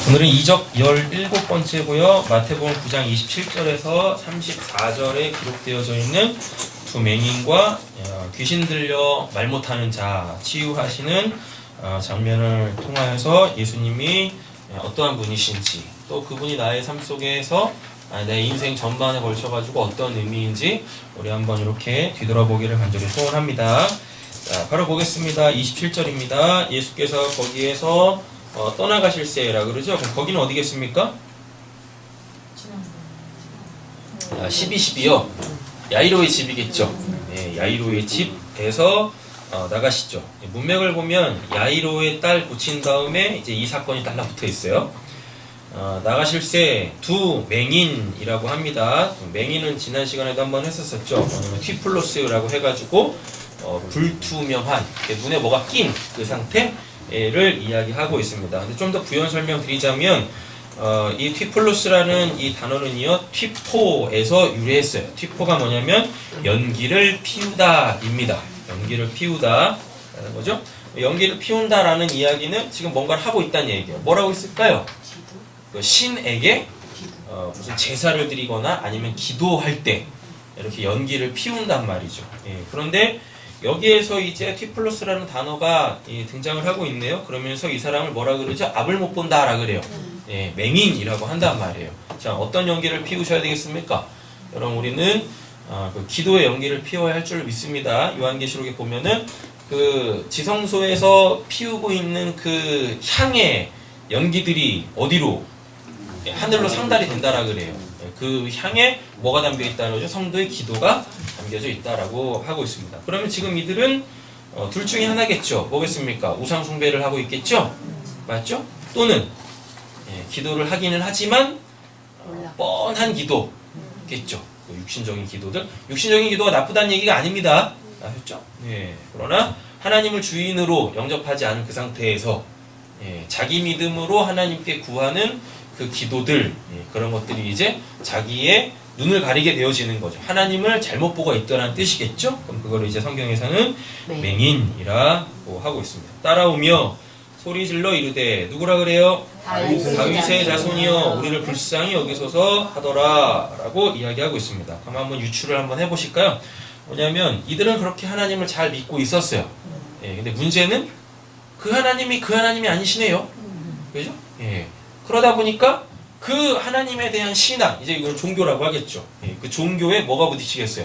오늘은 이적 17번째고요. 마태복음 9장 27절에서 34절에 기록되어져 있는 두 맹인과 귀신 들려 말 못하는 자 치유하시는 장면을 통하여서 예수님이 어떠한 분이신지, 또 그분이 나의 삶 속에서 내 인생 전반에 걸쳐가지고 어떤 의미인지 우리 한번 이렇게 뒤돌아보기를 간절히 소원합니다. 자, 바로 보겠습니다. 27절입니다. 예수께서 거기에서 떠나가실세라 그러죠? 그럼 거기는 어디겠습니까? 12요. 야이로의 집이겠죠. 네, 야이로의 집에서 나가시죠. 문맥을 보면 야이로의 딸 고친 다음에 이제 이 사건이 달라붙어 있어요. 나가실세 두 맹인이라고 합니다. 맹인은 지난 시간에도 한번 했었었죠. 튀플로스라고 해가지고 불투명한, 눈에 뭐가 낀 그 상태를 이야기하고 있습니다. 근데 좀 더 부연 설명드리자면 이 튀플로스라는 이 단어는요, 튀포에서 유래했어요. 튀포가 뭐냐면 연기를 피우다입니다. 연기를 피우다라는 거죠. 연기를 피운다라는 이야기는 지금 뭔가를 하고 있다는 얘기예요. 뭐라고 했을까요? 그 신에게 무슨 제사를 드리거나 아니면 기도할 때 이렇게 연기를 피운단 말이죠. 예, 그런데 여기에서 이제 튀플로스라는 단어가 등장을 하고 있네요. 그러면서 이 사람을 뭐라 그러죠? 앞을 못 본다라 그래요. 예, 맹인이라고 한단 말이에요. 자, 어떤 연기를 피우셔야 되겠습니까? 여러분, 우리는 그 기도의 연기를 피워야 할 줄 믿습니다. 요한계시록에 보면은 그 지성소에서 피우고 있는 그 향의 연기들이 어디로? 하늘로 상달이 된다라 그래요. 그 향에 뭐가 담겨 있다는 거죠? 성도의 기도가 담겨져 있다라고 하고 있습니다. 그러면 지금 이들은 둘 중에 하나겠죠. 뭐겠습니까? 우상 숭배를 하고 있겠죠? 맞죠? 또는 기도를 하기는 하지만 뻔한 기도겠죠. 육신적인 기도들. 육신적인 기도가 나쁘다는 얘기가 아닙니다. 아셨죠? 그러나 하나님을 주인으로 영접하지 않은 그 상태에서 자기 믿음으로 하나님께 구하는 그 기도들, 그런 것들이 이제 자기의 눈을 가리게 되어지는 거죠. 하나님을 잘못 보고 있다는 뜻이겠죠? 그럼 그거를 이제 성경에서는 맹인이라고 하고 있습니다. 따라오며 소리질러 이르되, 누구라 그래요? 다윗의 자손이여 우리를 불쌍히 여기소서 하더라 라고 이야기하고 있습니다. 그럼 한번 유추를 한번 해보실까요? 뭐냐면 이들은 그렇게 하나님을 잘 믿고 있었어요. 근데 문제는 그 하나님이 아니시네요. 그죠? 그러다 보니까 그 하나님에 대한 신앙, 이제 이걸 종교라고 하겠죠. 그 종교에 뭐가 부딪히겠어요?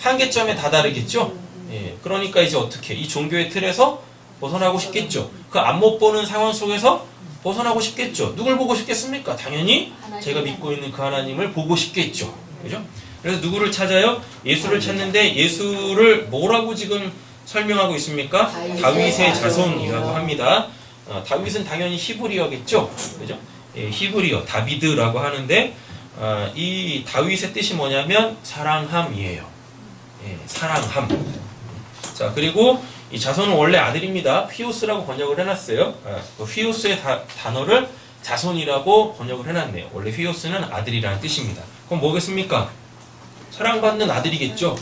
한계점에 다다르겠죠? 그러니까 이제 어떻게? 이 종교의 틀에서 벗어나고 싶겠죠. 그 앞 못 보는 상황 속에서 벗어나고 싶겠죠. 누굴 보고 싶겠습니까? 당연히 제가 믿고 있는 그 하나님을 보고 싶겠죠. 그죠? 그래서 누구를 찾아요? 예수를 찾는데 예수를 뭐라고 지금 설명하고 있습니까? 다윗의 자손이라고 합니다. 다윗은 당연히 히브리어겠죠. 그죠? 히브리어, 다비드라고 하는데 이 다윗의 뜻이 뭐냐면 사랑함이에요. 사랑함. 자, 그리고 이 자손은 원래 아들입니다. 휘오스라고 번역을 해놨어요. 그 휘오스의 단어를 자손이라고 번역을 해놨네요. 원래 휘오스는 아들이라는 뜻입니다. 그럼 뭐겠습니까? 사랑받는 아들이겠죠.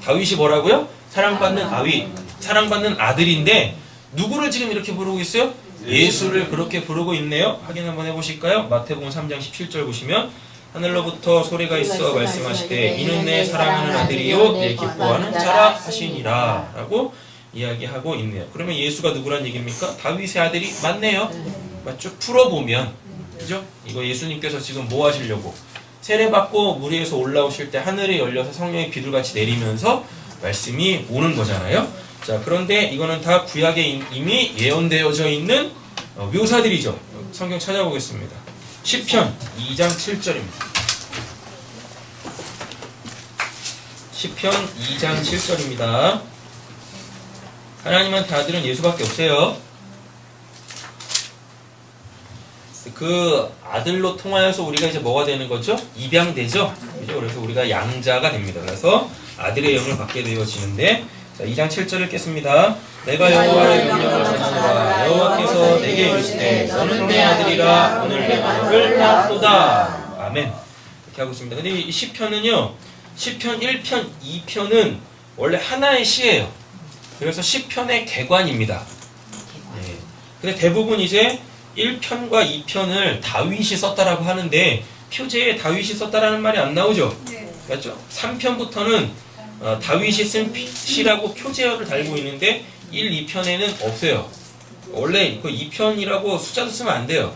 다윗이 뭐라고요? 사랑받는 아들인데 누구를 지금 이렇게 부르고 있어요? 예수를 그렇게 부르고 있네요. 확인 한번 해보실까요? 마태복음 3장 17절 보시면 하늘로부터 소리가 있어 말씀하시되 이는 내 사랑하는 아들이요 내 기뻐하는 자라 하시니라 라고 이야기하고 있네요. 그러면 예수가 누구란 얘기입니까? 다윗의 아들이 맞네요. 맞죠? 풀어보면, 그죠? 이거 예수님께서 지금 뭐 하시려고? 세례받고 물 위에서 올라오실 때 하늘이 열려서 성령이 비둘같이 내리면서 말씀이 오는 거잖아요. 자, 그런데 이거는 다 구약에 이미 예언되어져 있는 묘사들이죠. 성경 찾아보겠습니다. 시편 2장 7절입니다. 시편 2장 7절입니다. 하나님한테 아들은 예수밖에 없어요. 그 아들로 통하여서 우리가 이제 뭐가 되는 거죠? 입양되죠? 그죠? 그래서 우리가 양자가 됩니다. 그래서 아들의 영을 받게 되어지는데, 자, 2장 7절 읽겠습니다. 내가 여호와의 명령을 전하노라. 여호와께서 내게 이르시되 너는 내 아들이라 오늘 내 말을 낳도다. 아멘. 이렇게 하고 있습니다. 근데 이 시편은요, 시편 1편, 2편은 원래 하나의 시예요. 그래서 시편의 개관입니다. 근데 대부분 이제 1편과 2편을 다윗이 썼다라고 하는데 표제에 다윗이 썼다라는 말이 안 나오죠? 네. 맞죠? 3편부터는 다윗이 쓴 시라고 표제어를 달고 있는데 1, 2편에는 없어요. 원래 그 2편이라고 숫자도 쓰면 안 돼요.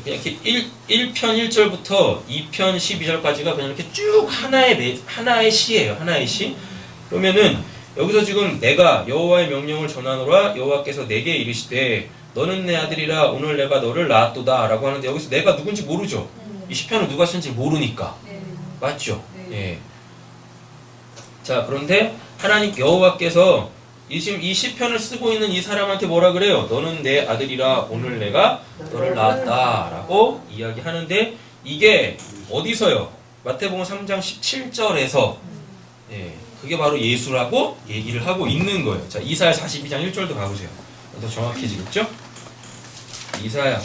그냥 이렇게 1편 1절부터 2편 12절까지가 그냥 이렇게 쭉 하나의 시예요. 하나의 시. 그러면은 여기서 지금 내가 여호와의 명령을 전하노라 여호와께서 내게 이르시되 너는 내 아들이라 오늘 내가 너를 낳았도다 라고 하는데 여기서 내가 누군지 모르죠. 이 시편을 누가 쓴지 모르니까. 네. 맞죠? 네. 예. 자, 그런데 하나님 여호와께서 지금 이 시편을 쓰고 있는 이 사람한테 뭐라 그래요? 너는 내 아들이라 오늘 내가 너를 낳았다 라고 이야기하는데 이게 어디서요? 마태복음 3장 17절에서 예, 그게 바로 예수라고 얘기를 하고 있는 거예요. 자, 이사야 42장 1절도 가보세요. 더 정확해지겠죠? 이사야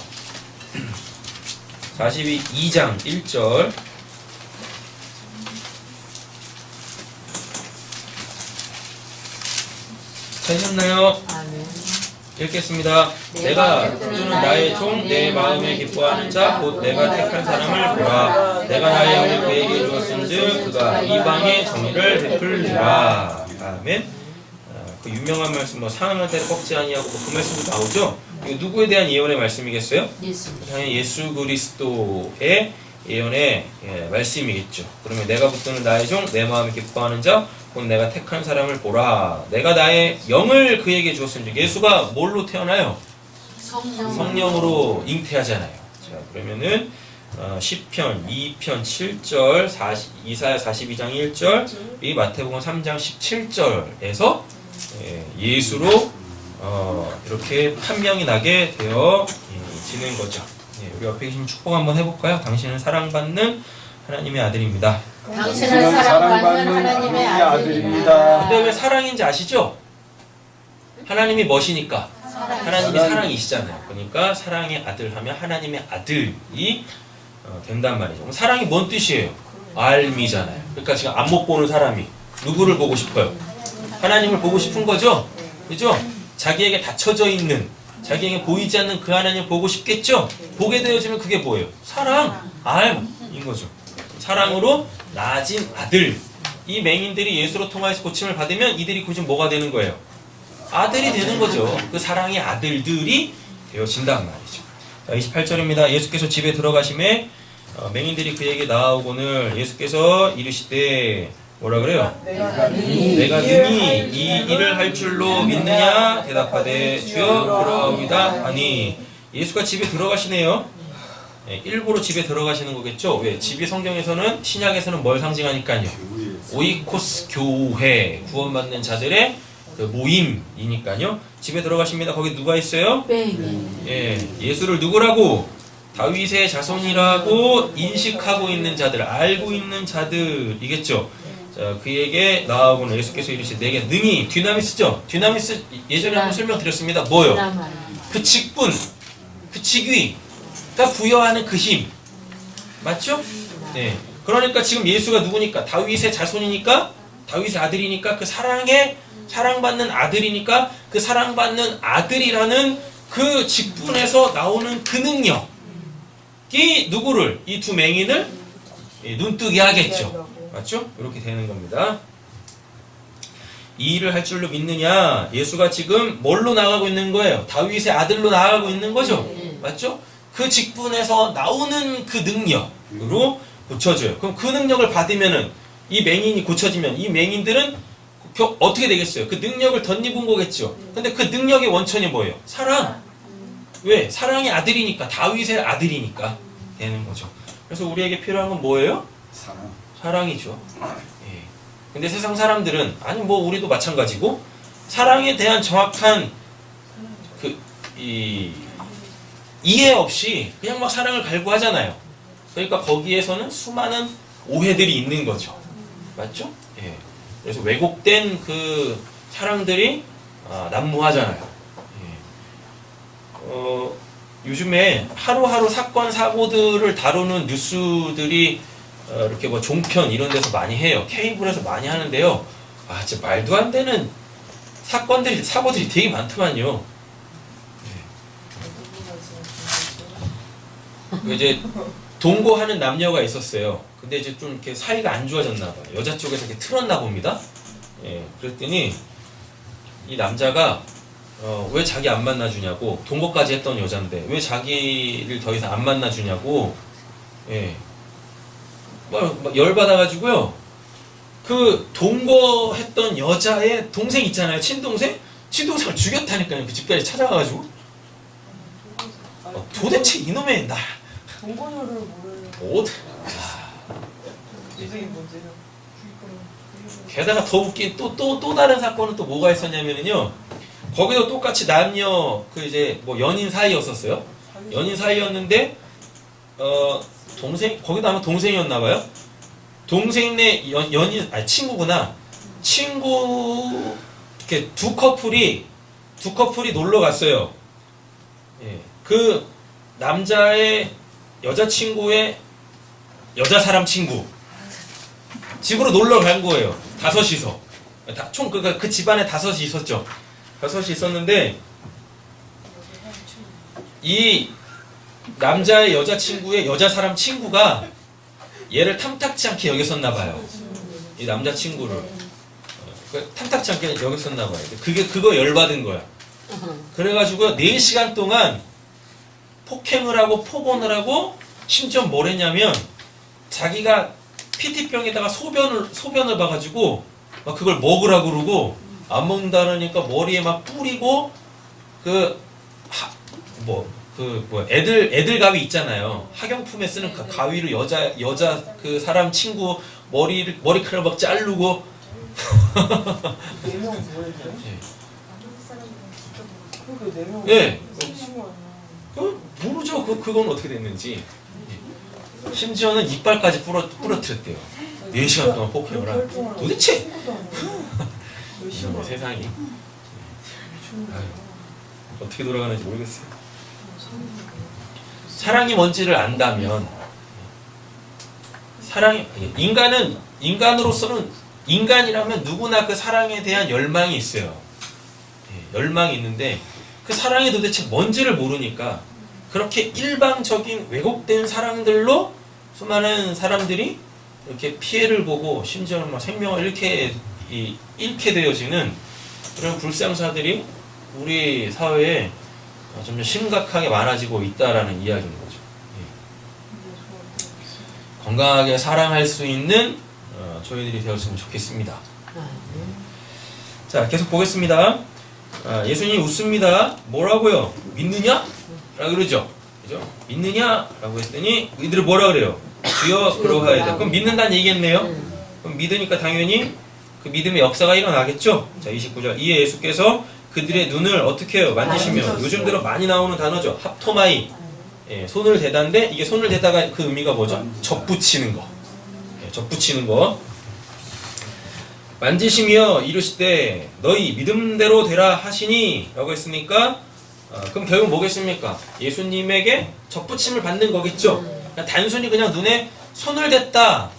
42장 1절 찾으셨나요? 읽겠습니다. 내가 붙드는 나의 종 내 마음에 기뻐하는 자 곧 내가 택한 사람을 보라. 내가 나의 영을 그에게 주었은즉 그가 이방의 정의를 베풀리라. 아멘. 그 유명한 말씀 뭐 사랑할 때 꺾지 아니하고 그 말씀도 나오죠. 이거 누구에 대한 예언의 말씀이겠어요? 당연히 예수 그리스도의 예언의 말씀이겠죠. 그러면 내가 붙드는 나의 종 내 마음에 기뻐하는 자 곧 내가 택한 사람을 보라. 내가 나의 영을 그에게 주었은즉 예수가 뭘로 태어나요? 성령으로 잉태하잖아요. 자, 그러면은 시편 2편 7절 이사야 42장 1절 이 마태복음 3장 17절에서 예수로 이렇게 판명이 나게 되어지는 거죠. 우리 옆에 계신 축복 한번 해볼까요? 당신은 사랑받는 하나님의 아들입니다. 당신은 사랑받는 하나님의 아들입니다. 근데 왜 사랑인지 아시죠? 하나님이 멋이니까. 하나님이 사랑이시잖아요. 그러니까 사랑의 아들 하면 하나님의 아들이 된단 말이죠. 그럼 사랑이 뭔 뜻이에요? 알미잖아요. 그러니까 지금 안 못 보는 사람이 누구를 보고 싶어요? 하나님을 보고 싶은 거죠? 그죠? 자기에게 닫혀져 있는, 자기에게 보이지 않는 그 하나님을 보고 싶겠죠? 보게 되어지면 그게 뭐예요? 사랑, 알인 거죠. 사랑으로 낳아진 아들. 이 맹인들이 예수로 통하여서 고침을 받으면 이들이 곧 뭐가 되는 거예요? 아들이 되는 거죠. 그 사랑의 아들들이 되어진단 말이죠. 자, 28절입니다. 예수께서 집에 들어가심에 맹인들이 그에게 나아오거늘 예수께서 이르시되 뭐라 그래요? 내가 능히 이 일을 할 줄로 믿느냐? 대답하되 주여 그러옵니다 하니 예수가 집에 들어가시네요. 일부러 집에 들어가시는 거겠죠? 왜? 집이 성경에서는 신약에서는 뭘 상징하니까요? 오이코스 교회 구원받는 자들의 그 모임이니까요. 집에 들어가십니다. 거기 누가 있어요? 예수를 누구라고? 다윗의 자손이라고 인식하고 있는 자들, 알고 있는 자들이겠죠. 자, 그에게 나아오는 예수께서 이르시되 내게 능히 dynamis죠. dynamis 예전에 한번 설명드렸습니다. 뭐요? 그 직분, 그 직위가 부여하는 그 힘, 맞죠? 네. 그러니까 지금 예수가 누구니까? 다윗의 자손이니까, 다윗의 아들이니까, 그 사랑받는 아들이니까, 그 사랑받는 아들이라는 그 직분에서 나오는 그 능력이 누구를? 이 두 맹인을 눈뜨게 하겠죠. 맞죠? 이렇게 되는 겁니다. 이 일을 할 줄로 믿느냐? 예수가 지금 뭘로 나가고 있는 거예요? 다윗의 아들로 나가고 있는 거죠? 맞죠? 그 직분에서 나오는 그 능력으로 고쳐져요. 그럼 그 능력을 받으면은 이 맹인이 고쳐지면 이 맹인들은 어떻게 되겠어요? 그 능력을 덧입은 거겠죠. 근데 그 능력의 원천이 뭐예요? 사랑. 왜? 사랑의 아들이니까, 다윗의 아들이니까 되는 거죠. 그래서 우리에게 필요한 건 뭐예요? 사랑이죠. 예. 근데 세상 사람들은 아니 뭐 우리도 마찬가지고 사랑에 대한 정확한 이해 없이 그냥 막 사랑을 갈구하잖아요. 그러니까 거기에서는 수많은 오해들이 있는 거죠. 맞죠? 예. 그래서 왜곡된 그 사랑들이 난무하잖아요. 예. 요즘에 하루하루 사건 사고들을 다루는 뉴스들이 이렇게 뭐 종편 이런 데서 많이 해요. 케이블에서 많이 하는데요. 진짜 말도 안 되는 사고들이 되게 많더만요. 그 이제 동거하는 남녀가 있었어요. 근데 이제 좀 이렇게 사이가 안 좋아졌나 봐요. 여자 쪽에서 이렇게 틀었나 봅니다. 예, 그랬더니 이 남자가 왜 자기 안 만나주냐고, 동거까지 했던 여잔데 왜 자기를 더 이상 안 만나주냐고, 예, 막 열받아가지고요. 그 동거했던 여자의 동생 있잖아요, 친동생? 친동생을 죽였다니까요. 그 집까지 찾아가가지고. 도대체 이놈의 나 동거녀를 모르는 어디? 동생이 뭔지를 게다가 더 웃긴 또 다른 사건은 또 뭐가 있었냐면요. 거기도 똑같이 남녀 그 이제 뭐 연인 사이였었어요. 연인 사이였는데 동생 거기도 아마 동생이었나 봐요. 동생네 연인 친구구나. 친구 이렇게 두 커플이 놀러 갔어요. 예. 그 남자의 여자친구의 여자 사람 친구 집으로 놀러 간 거예요. 5이서. 총 그 집안에 5이 있었죠. 5이 있었는데 이 남자의 여자친구의 여자 사람 친구가 얘를 탐탁지 않게 여겼었나 봐요. 이 남자 친구를 탐탁지 않게 여겼었나 봐요. 그거 열받은 거야. 그래가지고 4시간 동안 폭행을 하고 폭언을 하고 심지어 뭘 했냐면 자기가 PT병에다가 소변을 봐가지고 막 그걸 먹으라고 그러고 안 먹는다 그러니까 머리에 막 뿌리고 애들 가위 있잖아요. 학용품에 쓰는 그 가위를 여자 그 사람 친구 머리카락 막 자르고. 내명 뭐예요? 그 내명 예. 친구 아니야? 모르죠. 그건 어떻게 됐는지. 심지어는 이빨까지 부러뜨렸대요. 4시간 동안 폭행을 한. 도대체 세상이 아유, 어떻게 돌아가는지 모르겠어요. 사랑이 뭔지를 안다면 인간으로서는 인간이라면 누구나 그 사랑에 대한 열망이 있어요. 열망이 있는데 그 사랑이 도대체 뭔지를 모르니까 그렇게 일방적인 왜곡된 사랑들로 수많은 사람들이 이렇게 피해를 보고 심지어는 막 생명을 잃게 되어지는 그런 불상사들이 우리 사회에 점점 심각하게 많아지고 있다라는 이야기인 거죠. 건강하게 사랑할 수 있는 저희들이 되었으면 좋겠습니다. 자, 계속 보겠습니다. 예수님이 웃습니다. 뭐라고요? 믿느냐? 라고 그러죠. 그죠? 믿느냐? 라고 했더니 이들은 뭐라 그래요? 주여 그러하이다. 그럼 믿는다는 얘기겠네요. 그럼 믿으니까 당연히 그 믿음의 역사가 일어나겠죠. 자, 29절. 이에 예수께서 그들의 눈을 어떻게 해요? 만지시며. 요즘 들어 많이 나오는 단어죠. 합토마이. 예, 손을 대다인데 이게 손을 대다가 그 의미가 뭐죠? 접붙이는 거. 예, 접붙이는 거. 만지시며 이르시되 너희 믿음대로 되라 하시니 라고 했으니까 그럼 결국 뭐겠습니까? 예수님에게 접붙임을 받는 거겠죠. 그냥 단순히 그냥 눈에 손을 댔다.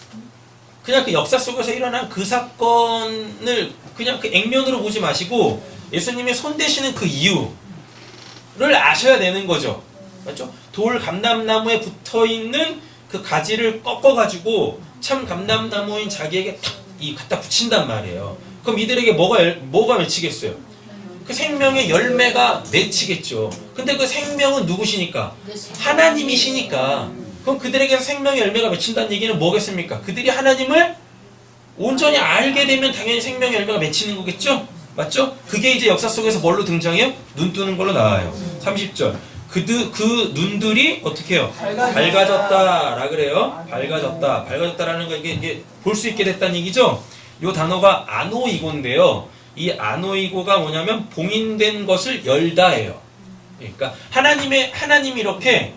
그냥 그 역사 속에서 일어난 그 사건을 그냥 그 액면으로 보지 마시고 예수님의 손 대시는 그 이유를 아셔야 되는 거죠. 맞죠? 돌 감람나무에 붙어있는 그 가지를 꺾어가지고 참 감람나무인 자기에게 탁 갖다 붙인단 말이에요. 그럼 이들에게 뭐가 맺히겠어요? 그 생명의 열매가 맺히겠죠. 근데 그 생명은 누구시니까? 하나님이시니까. 그럼 그들에게 생명의 열매가 맺힌다는 얘기는 뭐겠습니까? 그들이 하나님을 온전히 알게 되면 당연히 생명의 열매가 맺히는 거겠죠? 맞죠? 그게 이제 역사 속에서 뭘로 등장해요? 눈 뜨는 걸로 나와요. 30절. 그 눈들이 어떻게 해요? 밝아졌다라 그래요. 밝아졌다라는 거 이게 볼 수 있게 됐다는 얘기죠. 이 단어가 아노이고인데요. 이 아노이고가 뭐냐면 봉인된 것을 열다예요. 그러니까 하나님이 이렇게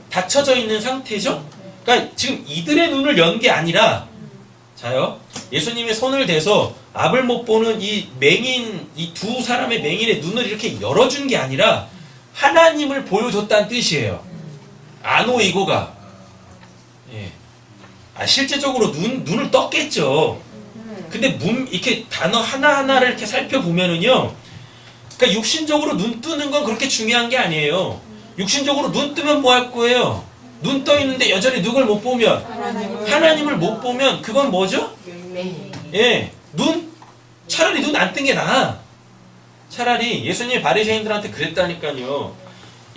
닫혀져 있는 상태죠. 그러니까 지금 이들의 눈을 연 게 아니라, 자요. 예수님의 손을 대서 앞을 못 보는 이 두 사람의 맹인의 눈을 이렇게 열어준 게 아니라 하나님을 보여줬다는 뜻이에요. 아노이고가. 예. 실제적으로 눈을 떴겠죠. 근데 이렇게 단어 하나하나를 이렇게 살펴보면은요. 그러니까 육신적으로 눈 뜨는 건 그렇게 중요한 게 아니에요. 육신적으로 눈 뜨면 뭐 할 거예요? 눈 떠 있는데 여전히 누굴 못 보면 하나님을 못 보면 그건 뭐죠? 예, 차라리 눈 안 뜬 게 나아. 차라리 예수님이 바리새인들한테 그랬다니까요.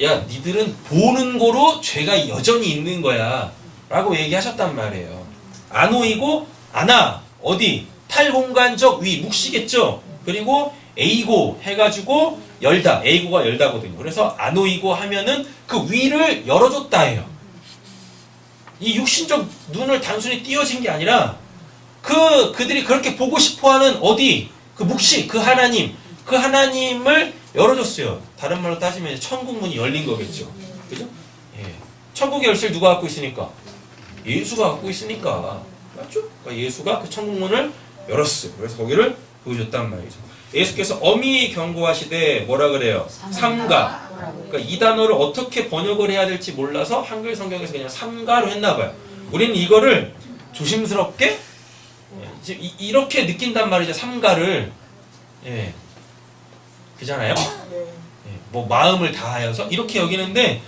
야, 니들은 보는 거로 죄가 여전히 있는 거야 라고 얘기하셨단 말이에요. 아노이고 아나, 어디? 탈공간적 위, 묵시겠죠. 그리고 에이고 해가지고 열다, 에이고가 열다거든요. 그래서 아노이고 하면은 그 위를 열어줬다 해요. 이 육신적 눈을 단순히 띄어진 게 아니라 그들이 그렇게 보고 싶어하는 어디? 그 묵시, 그 하나님을 열어줬어요. 다른 말로 따지면 천국 문이 열린 거겠죠. 그죠? 예. 천국의 열쇠를 누가 갖고 있으니까? 예수가 갖고 있으니까. 맞죠? 그러니까 예수가 그 천국 문을 열었어요. 그래서 거기를 보여줬단 말이죠. 예수께서 엄히 경고하시되 뭐라 그래요? 삼가. 그러니까 이 단어를 어떻게 번역을 해야 될지 몰라서 한글 성경에서 그냥 삼가로 했나 봐요. 우리는 이거를 조심스럽게 이렇게 느낀단 말이죠. 삼가를. 예. 그잖아요. 예. 뭐 마음을 다하여서 이렇게 여기는데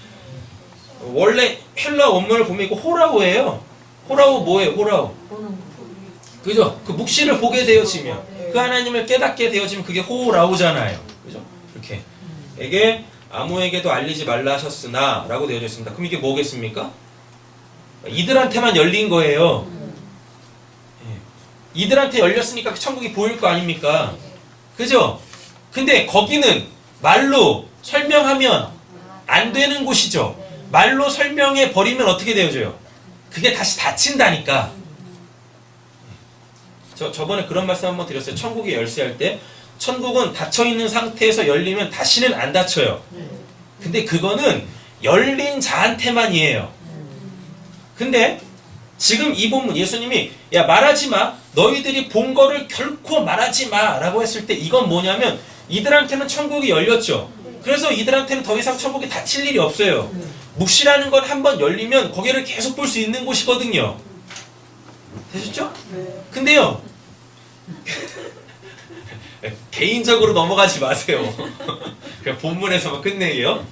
원래 헬라 원문을 보면 이거 호라오예요. 호라오 뭐예요? 호라오. 그죠? 그 묵시를 보게 되어지면 그 하나님을 깨닫게 되어지면 그게 호라오잖아요. 그죠? 이렇게 에게 아무에게도 알리지 말라 하셨으나 라고 되어져 있습니다. 그럼 이게 뭐겠습니까? 이들한테만 열린 거예요. 예. 이들한테 열렸으니까 천국이 보일 거 아닙니까? 그죠? 근데 거기는 말로 설명하면 안 되는 곳이죠. 말로 설명해 버리면 어떻게 되어져요? 그게 다시 닫힌다니까. 저번에 그런 말씀 한번 드렸어요. 천국에 열쇠할 때 천국은 닫혀있는 상태에서 열리면 다시는 안 닫혀요. 근데 그거는 열린 자한테만이에요. 근데 지금 이 본문 예수님이 야 말하지 마. 너희들이 본 거를 결코 말하지 마 라고 했을 때 이건 뭐냐면 이들한테는 천국이 열렸죠. 그래서 이들한테는 더 이상 천국이 닫힐 일이 없어요. 묵시라는 건 한번 열리면 거기를 계속 볼 수 있는 곳이거든요. 되셨죠? 근데요 개인적으로 넘어가지 마세요. 그냥 본문에서만 끝내게요.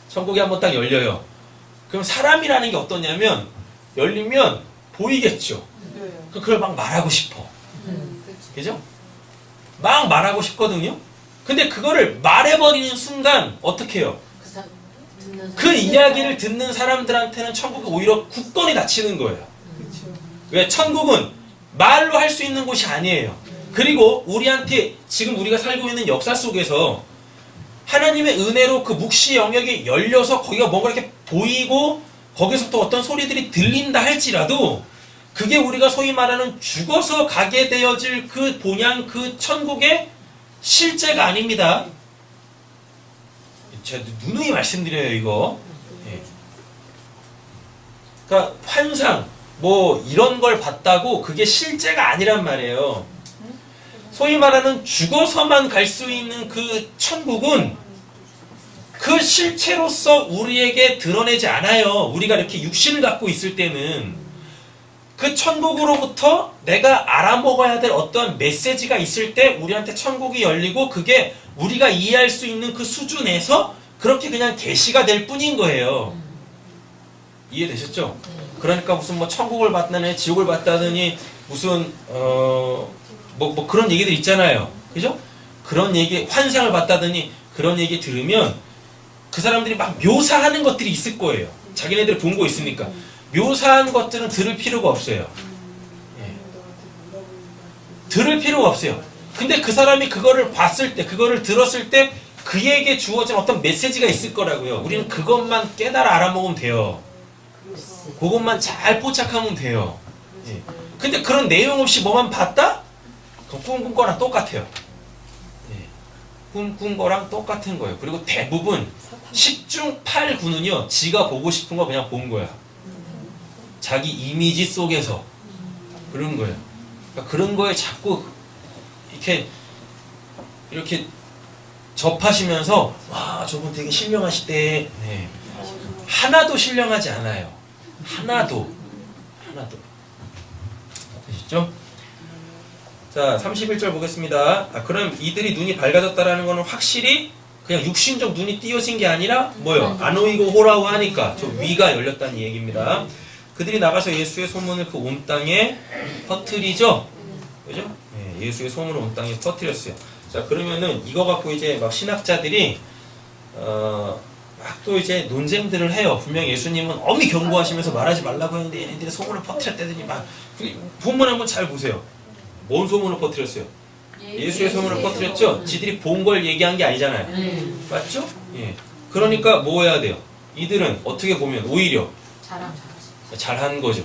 천국이 한번 딱 열려요. 그럼 사람이라는 게 어떠냐면 열리면 보이겠죠. 그걸 막 말하고 싶어. 그죠? 막 말하고 싶거든요. 근데 그거를 말해버리는 순간 어떻게 해요? 그 이야기를 듣는 사람들한테는 천국이 오히려 굳건히 닫히는 거예요. 왜? 천국은 말로 할 수 있는 곳이 아니에요. 그리고 우리한테 지금 우리가 살고 있는 역사 속에서 하나님의 은혜로 그 묵시 영역이 열려서 거기가 뭔가 이렇게 보이고 거기서부터 어떤 소리들이 들린다 할지라도 그게 우리가 소위 말하는 죽어서 가게 되어질 그 본향 그 천국의 실제가 아닙니다. 제가 누누이 말씀드려요 이거. 예. 그러니까 환상 뭐 이런 걸 봤다고 그게 실제가 아니란 말이에요. 소위 말하는 죽어서만 갈 수 있는 그 천국은 그 실체로서 우리에게 드러내지 않아요. 우리가 이렇게 육신을 갖고 있을 때는 그 천국으로부터 내가 알아먹어야 될 어떤 메시지가 있을 때 우리한테 천국이 열리고 그게 우리가 이해할 수 있는 그 수준에서 그렇게 그냥 계시가 될 뿐인 거예요. 이해되셨죠? 그러니까 무슨 뭐 천국을 봤다느니 지옥을 봤다느니 무슨 뭐 그런 얘기들 있잖아요. 그죠? 그런 얘기 환상을 봤다더니 그런 얘기 들으면 그 사람들이 막 묘사하는 것들이 있을 거예요. 자기네들 본 거 있으니까. 묘사한 것들은 들을 필요가 없어요. 예. 들을 필요가 없어요. 근데 그 사람이 그거를 봤을 때, 그거를 들었을 때 그에게 주어진 어떤 메시지가 있을 거라고요. 우리는 그것만 깨달아 알아먹으면 돼요. 그것만 잘 포착하면 돼요. 예. 근데 그런 내용 없이 뭐만 봤다? 그 꿈꾼 거랑 똑같아요. 예. 꿈꾼 거랑 똑같은 거예요. 그리고 대부분 10중 8구는요. 지가 보고 싶은 거 그냥 본 거야. 자기 이미지 속에서 그런 거예요. 그러니까 그런 거에 자꾸 이렇게 접하시면서 와 저분 되게 신령하시대. 네. 하나도 신령하지 않아요. 하나도 되시죠? 자 31절 보겠습니다. 그럼 이들이 눈이 밝아졌다라는 것은 확실히 그냥 육신적 눈이 띄어진 게 아니라 뭐요? 아노이고 호라우 하니까 저 위가 열렸다는 얘기입니다. 그들이 나가서 예수의 소문을 그 온 땅에 퍼뜨리죠. 그죠? 예, 예수의 소문을 온 땅에 퍼뜨렸어요. 자, 그러면은 이거 갖고 이제 막 신학자들이 막 또 이제 논쟁들을 해요. 분명 예수님은 엄히 경고하시면서 말하지 말라고 했는데 얘네들이 소문을 퍼뜨렸다더니 막 본문 한번 잘 보세요. 뭔 소문을 퍼뜨렸어요? 예수의 소문을 퍼뜨렸죠? 지들이 본 걸 얘기한 게 아니잖아요. 맞죠? 예. 그러니까 뭐 해야 돼요? 이들은 어떻게 보면 오히려 잘한 거죠.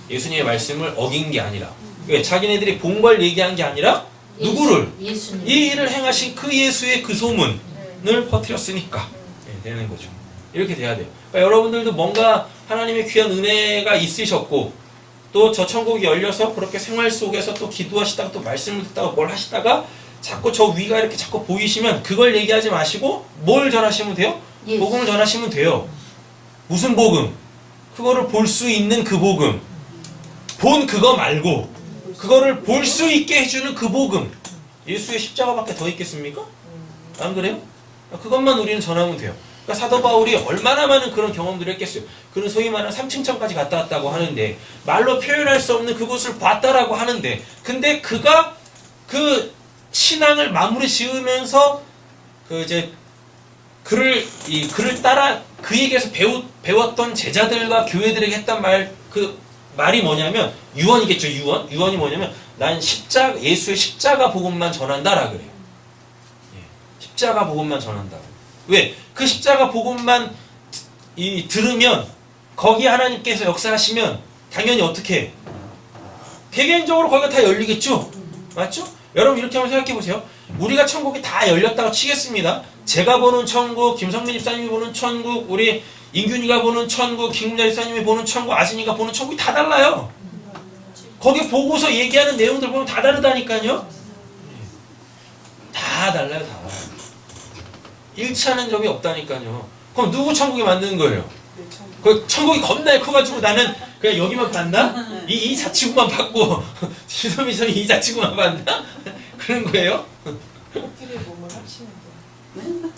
예수님의 말씀을 어긴 게 아니라. 왜? 자기네들이 본 걸 얘기한 게 아니라 누구를? 이 일을 행하신 그 예수의 그 소문을 퍼뜨렸으니까 되는 거죠. 이렇게 돼야 돼요. 그러니까 여러분들도 뭔가 하나님의 귀한 은혜가 있으셨고 또 저 천국이 열려서 그렇게 생활 속에서 또 기도하시다가 또 말씀을 듣다가 뭘 하시다가 자꾸 저 위가 이렇게 자꾸 보이시면 그걸 얘기하지 마시고 뭘 전하시면 돼요? 복음을 전하시면 돼요. 무슨 복음? 그거를 볼 수 있는 그 복음. 본 그거 말고 그거를 볼 수 있게 해주는 그 복음. 예수의 십자가밖에 더 있겠습니까? 안 그래요? 그것만 우리는 전하면 돼요. 그러니까 사도 바울이 얼마나 많은 그런 경험들을 했겠어요. 그는 소위 말하는 삼층천까지 갔다 왔다고 하는데 말로 표현할 수 없는 그곳을 봤다라고 하는데 근데 그가 그 신앙을 마무리 지으면서 그 이제 그를 따라 그에게서 배웠던 제자들과 교회들에게 했던 그 말이 뭐냐면 유언이겠죠. 유언이 뭐냐면 난 예수의 십자가 복음만 전한다라 그래요. 십자가 복음만 전한다. 왜? 그 십자가 복음만 들으면 거기 하나님께서 역사하시면 당연히 어떻게 해? 개개인적으로 거기가 다 열리겠죠? 맞죠? 여러분 이렇게 한번 생각해 보세요. 우리가 천국이 다 열렸다고 치겠습니다. 제가 보는 천국, 김성민 집사님이 보는 천국, 우리 인균이가 보는 천국, 김문자 집사님이 보는 천국, 아진이가 보는 천국이 다 달라요. 거기 보고서 얘기하는 내용들 보면 다 다르다니까요. 다 달라요, 다. 일치하는 점이 없다니까요. 그럼 누구 천국에 만드는 거예요? 그 천국이 겁나 커가지고 나는 그냥 여기만 봤나? 이 자치구만 봤고 지소미선이 이 자치구만 봤나? 그런 거예요? 코끼리 몸을 합치면 돼요.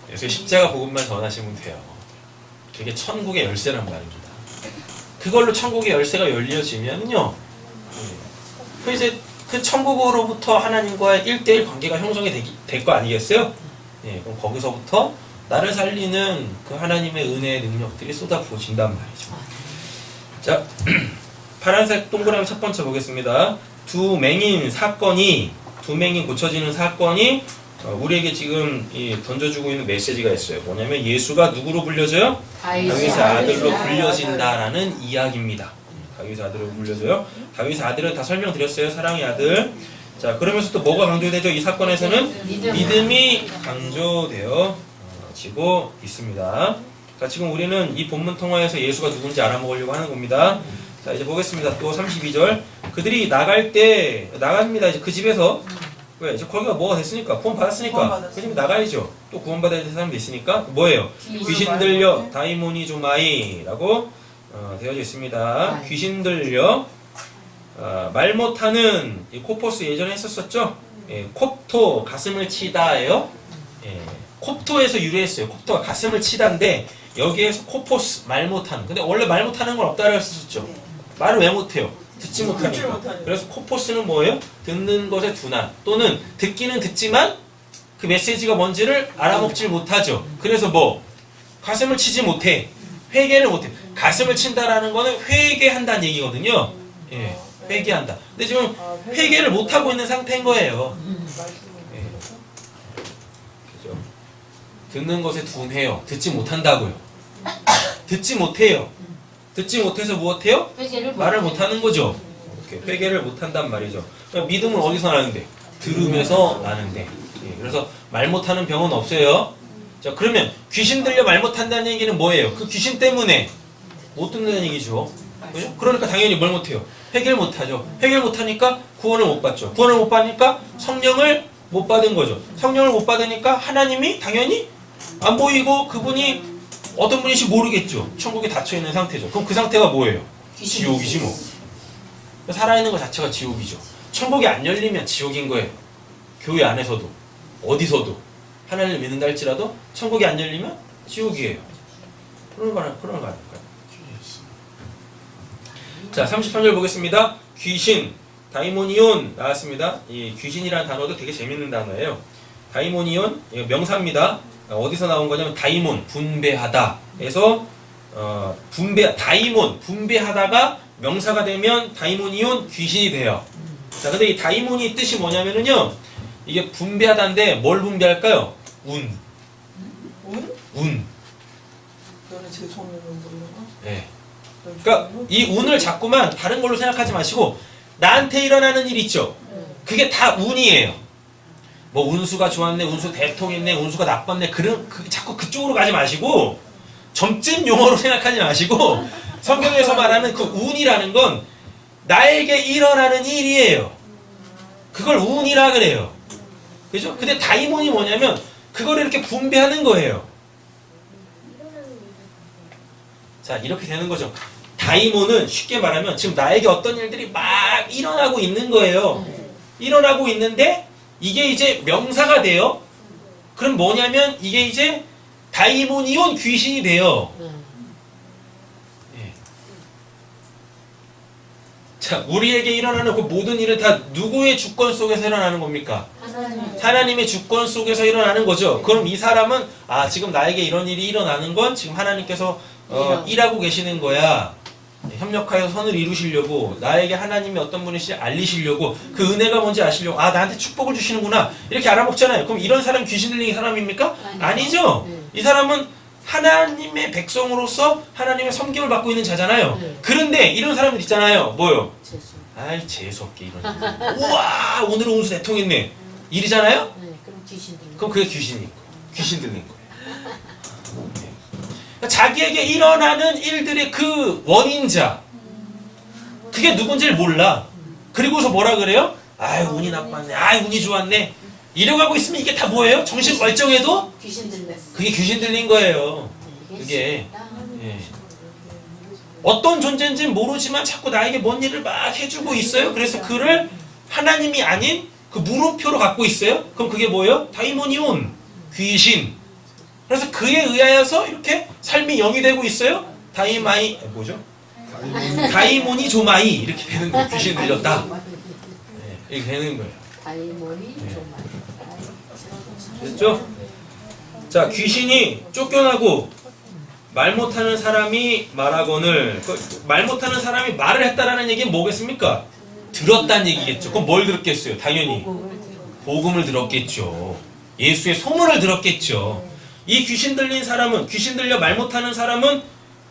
그래서 십자가 복음만 전하시면 돼요. 그게 천국의 열쇠란 말입니다. 그걸로 천국의 열쇠가 열려지면요. 그 이제 그 천국으로부터 하나님과의 1대1 관계가 형성이 될 거 아니겠어요? 예, 그럼 거기서부터 나를 살리는 그 하나님의 은혜의 능력들이 쏟아 부어진단 말이죠. 자, 파란색 동그라미 첫 번째 보겠습니다. 두 맹인 고쳐지는 사건이 우리에게 지금 던져주고 있는 메시지가 있어요. 뭐냐면 예수가 누구로 불려져요? 다윗의 아들로 불려진다라는 이야기입니다. 다윗의 아들로 불려져요. 다윗의 아들은 다 설명드렸어요. 사랑의 아들. 자, 그러면서 또 뭐가 강조되죠? 이 사건에서는 믿음이 강조되어지고 있습니다. 자, 지금 우리는 이 본문 통화에서 예수가 누군지 알아먹으려고 하는 겁니다. 자, 이제 보겠습니다. 또 32절. 그들이 나갑니다. 이제 그 집에서. 왜? 이제 거기가 뭐가 됐으니까? 구원 받았으니까. 그 집에 나가야죠. 또 구원받아야 될 사람도 있으니까. 뭐예요? 귀신 들려 다이모니 조마이라고 되어져 있습니다. 귀신 들려 말 못하는 코포스 예전에 했었었죠? 예, 콥토 가슴을 치다예요. 예, 콥토에서 유래했어요. 콥토가 가슴을 치다인데 여기에서 코포스 말 못하는. 근데 원래 말 못하는 건 없다고 했었죠. 말을 왜 못해요? 듣지 못하니까. 그래서 코포스는 뭐예요? 듣는 것에 둔한 또는 듣기는 듣지만 그 메시지가 뭔지를 알아먹질 못하죠. 그래서 뭐 가슴을 치지 못해. 회개를 못해. 가슴을 친다라는 거는 회개한다는 얘기거든요. 예, 회개한다. 근데 지금 회개를 못하고 있는 상태인 거예요. 예. 그죠? 듣는 것에 둔해요. 듣지 못한다고요. 듣지 못해요. 듣지 못해서 무엇해요? 말을 못하는 거죠. 이렇게 회개를 못한단 말이죠. 그러니까 믿음은 어디서 나는데? 들으면서 나는데. 예, 그래서 말 못하는 병은 없어요. 자, 그러면 귀신 들려 말 못한다는 얘기는 뭐예요? 그 귀신 때문에 못 듣는다는 얘기죠. 그죠? 그러니까 당연히 뭘 못해요? 회개를 못하죠. 회개를 못하니까 구원을 못 받죠. 구원을 못 받으니까 성령을 못 받은 거죠. 성령을 못 받으니까 하나님이 당연히 안 보이고 그분이 어떤 분인지 모르겠죠. 천국에 닫혀있는 상태죠. 그럼 그 상태가 뭐예요? 지옥이지 뭐. 살아있는 것 자체가 지옥이죠. 천국이 안 열리면 지옥인 거예요. 교회 안에서도 어디서도 하나님을 믿는다 할지라도 천국이 안 열리면 지옥이에요. 그런 거 아닐까요? 자, 33절 보겠습니다. 귀신, 다이모니온 나왔습니다. 이 귀신이라는 단어도 되게 재밌는 단어예요. 다이모니온, 이거 명사입니다. 어디서 나온 거냐면 다이몬, 분배하다에서 다이몬, 분배하다가 명사가 되면 다이모니온, 귀신이 돼요. 자, 근데 이 다이몬이 뜻이 뭐냐면은요, 이게 분배하다인데 뭘 분배할까요? 운. 운? 운. 너는 제 손으로 모르나? 네. 그러니까 이 운을 자꾸만 다른 걸로 생각하지 마시고 나한테 일어나는 일 있죠. 그게 다 운이에요. 뭐 운수가 좋았네, 운수 대통했네, 운수가 나빴네. 자꾸 그쪽으로 가지 마시고 점집 용어로 생각하지 마시고 성경에서 말하는 그 운이라는 건 나에게 일어나는 일이에요. 그걸 운이라 그래요. 그죠? 근데 다이몬이 뭐냐면 그거를 이렇게 분배하는 거예요. 자, 이렇게 되는 거죠. 다이몬은 쉽게 말하면 지금 나에게 어떤 일들이 막 일어나고 있는 거예요. 일어나고 있는데 이게 이제 명사가 돼요. 그럼 뭐냐면 이게 이제 다이모니온 귀신이 돼요. 예. 자, 우리에게 일어나는 그 모든 일은 다 누구의 주권 속에서 일어나는 겁니까? 하나님의 주권 속에서 일어나는 거죠. 그럼 이 사람은 지금 나에게 이런 일이 일어나는 건 지금 하나님께서 일하고 계시는 거야. 협력하여 선을 이루시려고 나에게 하나님이 어떤 분이신지 알리시려고 그 은혜가 뭔지 아시려고 나한테 축복을 주시는구나 이렇게 알아먹잖아요. 그럼 이런 사람 귀신 들린 사람입니까? 아니죠. 이 사람은 하나님의 백성으로서 하나님의 섬김을 받고 있는 자잖아요. 그런데 이런 사람들 있잖아요. 뭐요? 아이 재수없게 이런 우와 오늘은 운수 대통했네 일이잖아요. 그럼 그게 귀신 들린 거예요. 자기에게 일어나는 일들의 그 원인자 그게 누군지를 몰라. 그리고서 뭐라 그래요? 아이 운이 나빴네, 아이 운이 좋았네 이러고 있으면 이게 다 뭐예요? 정신 멀쩡해도 그게 귀신 들린 거예요. 그게 어떤 존재인지는 모르지만 자꾸 나에게 뭔 일을 막 해주고 있어요. 그래서 그를 하나님이 아닌 그 물음표로 갖고 있어요. 그럼 그게 뭐예요? 다이모니온, 귀신. 그래서 그에 의하여서 이렇게 삶이 영이 되고 있어요. 다이모니 조마이 이렇게 되는 거예요. 귀신 들렸다. 이렇게 되는 거예요. 다이모니 조마이. 됐죠? 자, 귀신이 쫓겨나고 말 못하는 사람이 말하거늘 말 못하는 사람이 말을 했다라는 얘기는 뭐겠습니까? 들었다는 얘기겠죠. 그럼 뭘 들었겠어요? 당연히 복음을 들었겠죠. 예수의 소문을 들었겠죠. 이 귀신 들린 사람은 귀신 들려 말 못하는 사람은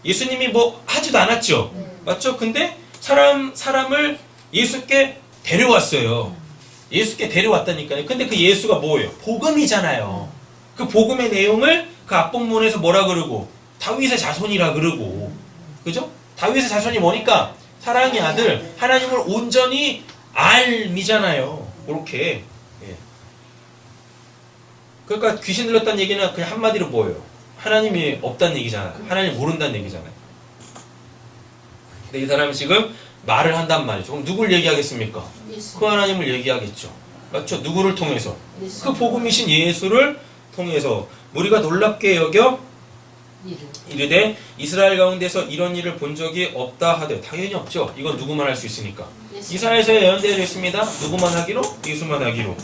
예수님이 뭐 하지도 않았죠. 맞죠? 근데 사람을 예수께 데려왔어요. 예수께 데려왔다니까요. 근데 그 예수가 뭐예요? 복음이잖아요. 그 복음의 내용을 그 앞본문에서 뭐라 그러고 다윗의 자손이라 그러고 그죠? 다윗의 자손이 뭐니까 사랑의 아들 하나님을 온전히 알미잖아요. 그렇게 그러니까 귀신 들렸다는 얘기는 그냥 한마디로 뭐예요? 하나님이 없다는 얘기잖아요. 하나님 모른다는 얘기잖아요. 근데 이 사람이 지금 말을 한단 말이죠. 그럼 누굴 얘기하겠습니까? 그 하나님을 얘기하겠죠. 맞죠? 누구를 통해서? 그 복음이신 예수를 통해서 우리가 놀랍게 여겨 이르되 이스라엘 가운데서 이런 일을 본 적이 없다 하되 당연히 없죠. 이건 누구만 할 수 있으니까. 이사야에서 예언되어져 있습니다. 누구만 하기로? 예수만 하기로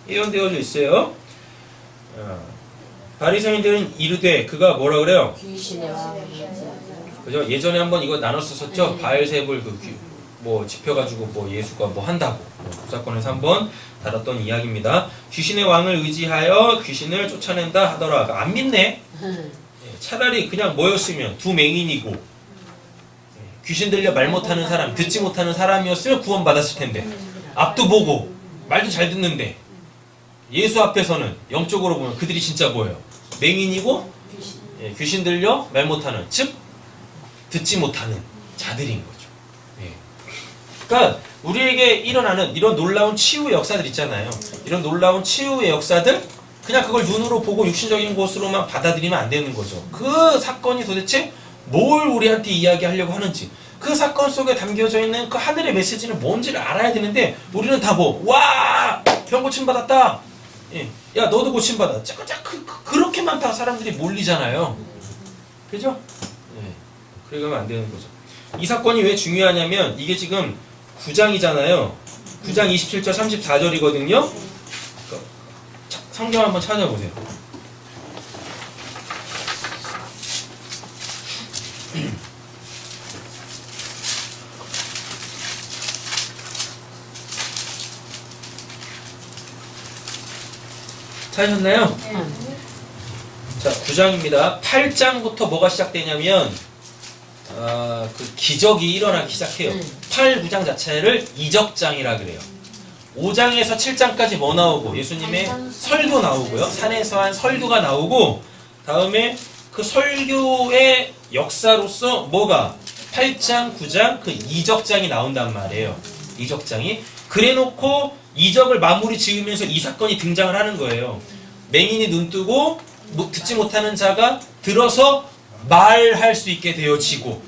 예언되어져 있어요. 바리새인들은 이르되 그가 뭐라 그래요? 그죠? 예전에 한번 이거 나눴었죠. 바알세불 뭐 지펴가지고 뭐 예수가 뭐 한다고 그 사건에서 한번 다뤘던 이야기입니다. 귀신의 왕을 의지하여 귀신을 쫓아낸다 하더라. 안 믿네. 차라리 그냥 뭐였으면 두 맹인이고 귀신 들려 말 못하는 사람, 듣지 못하는 사람이었으면 구원 받았을 텐데 앞도 보고 말도 잘 듣는데 예수 앞에서는 영적으로 보면 그들이 진짜 뭐예요? 맹인이고 귀신 들려 말 못하는, 즉 듣지 못하는 자들인 거죠. 그러니까 우리에게 일어나는 이런 놀라운 치유의 역사들 있잖아요. 이런 놀라운 치유의 역사들 그냥 그걸 눈으로 보고 육신적인 것으로만 받아들이면 안 되는 거죠. 그 사건이 도대체 뭘 우리한테 이야기하려고 하는지 그 사건 속에 담겨져 있는 그 하늘의 메시지는 뭔지를 알아야 되는데 우리는 다 와! 병 고침 받았다. 예. 야 너도 고침 받아. 그렇게만 다 사람들이 몰리잖아요. 그죠? 예. 그러면 안 되는 거죠. 이 사건이 왜 중요하냐면 이게 지금 9장이잖아요. 9장 27절 34절이거든요. 성경 한번 찾아보세요. 찾으셨나요? 자, 9장입니다. 8장부터 뭐가 시작되냐면 그 기적이 일어나기 시작해요. 8, 9장 자체를 이적장이라 그래요. 5장에서 7장까지 뭐 나오고 예수님의 설교 나오고요. 산에서 한 설교가 나오고 다음에 그 설교의 역사로서 뭐가 8장, 9장 그 이적장이 나온단 말이에요. 이적장이. 그래놓고 이적을 마무리 지으면서 이 사건이 등장을 하는 거예요. 맹인이 눈 뜨고 듣지 못하는 자가 들어서 말할 수 있게 되어지고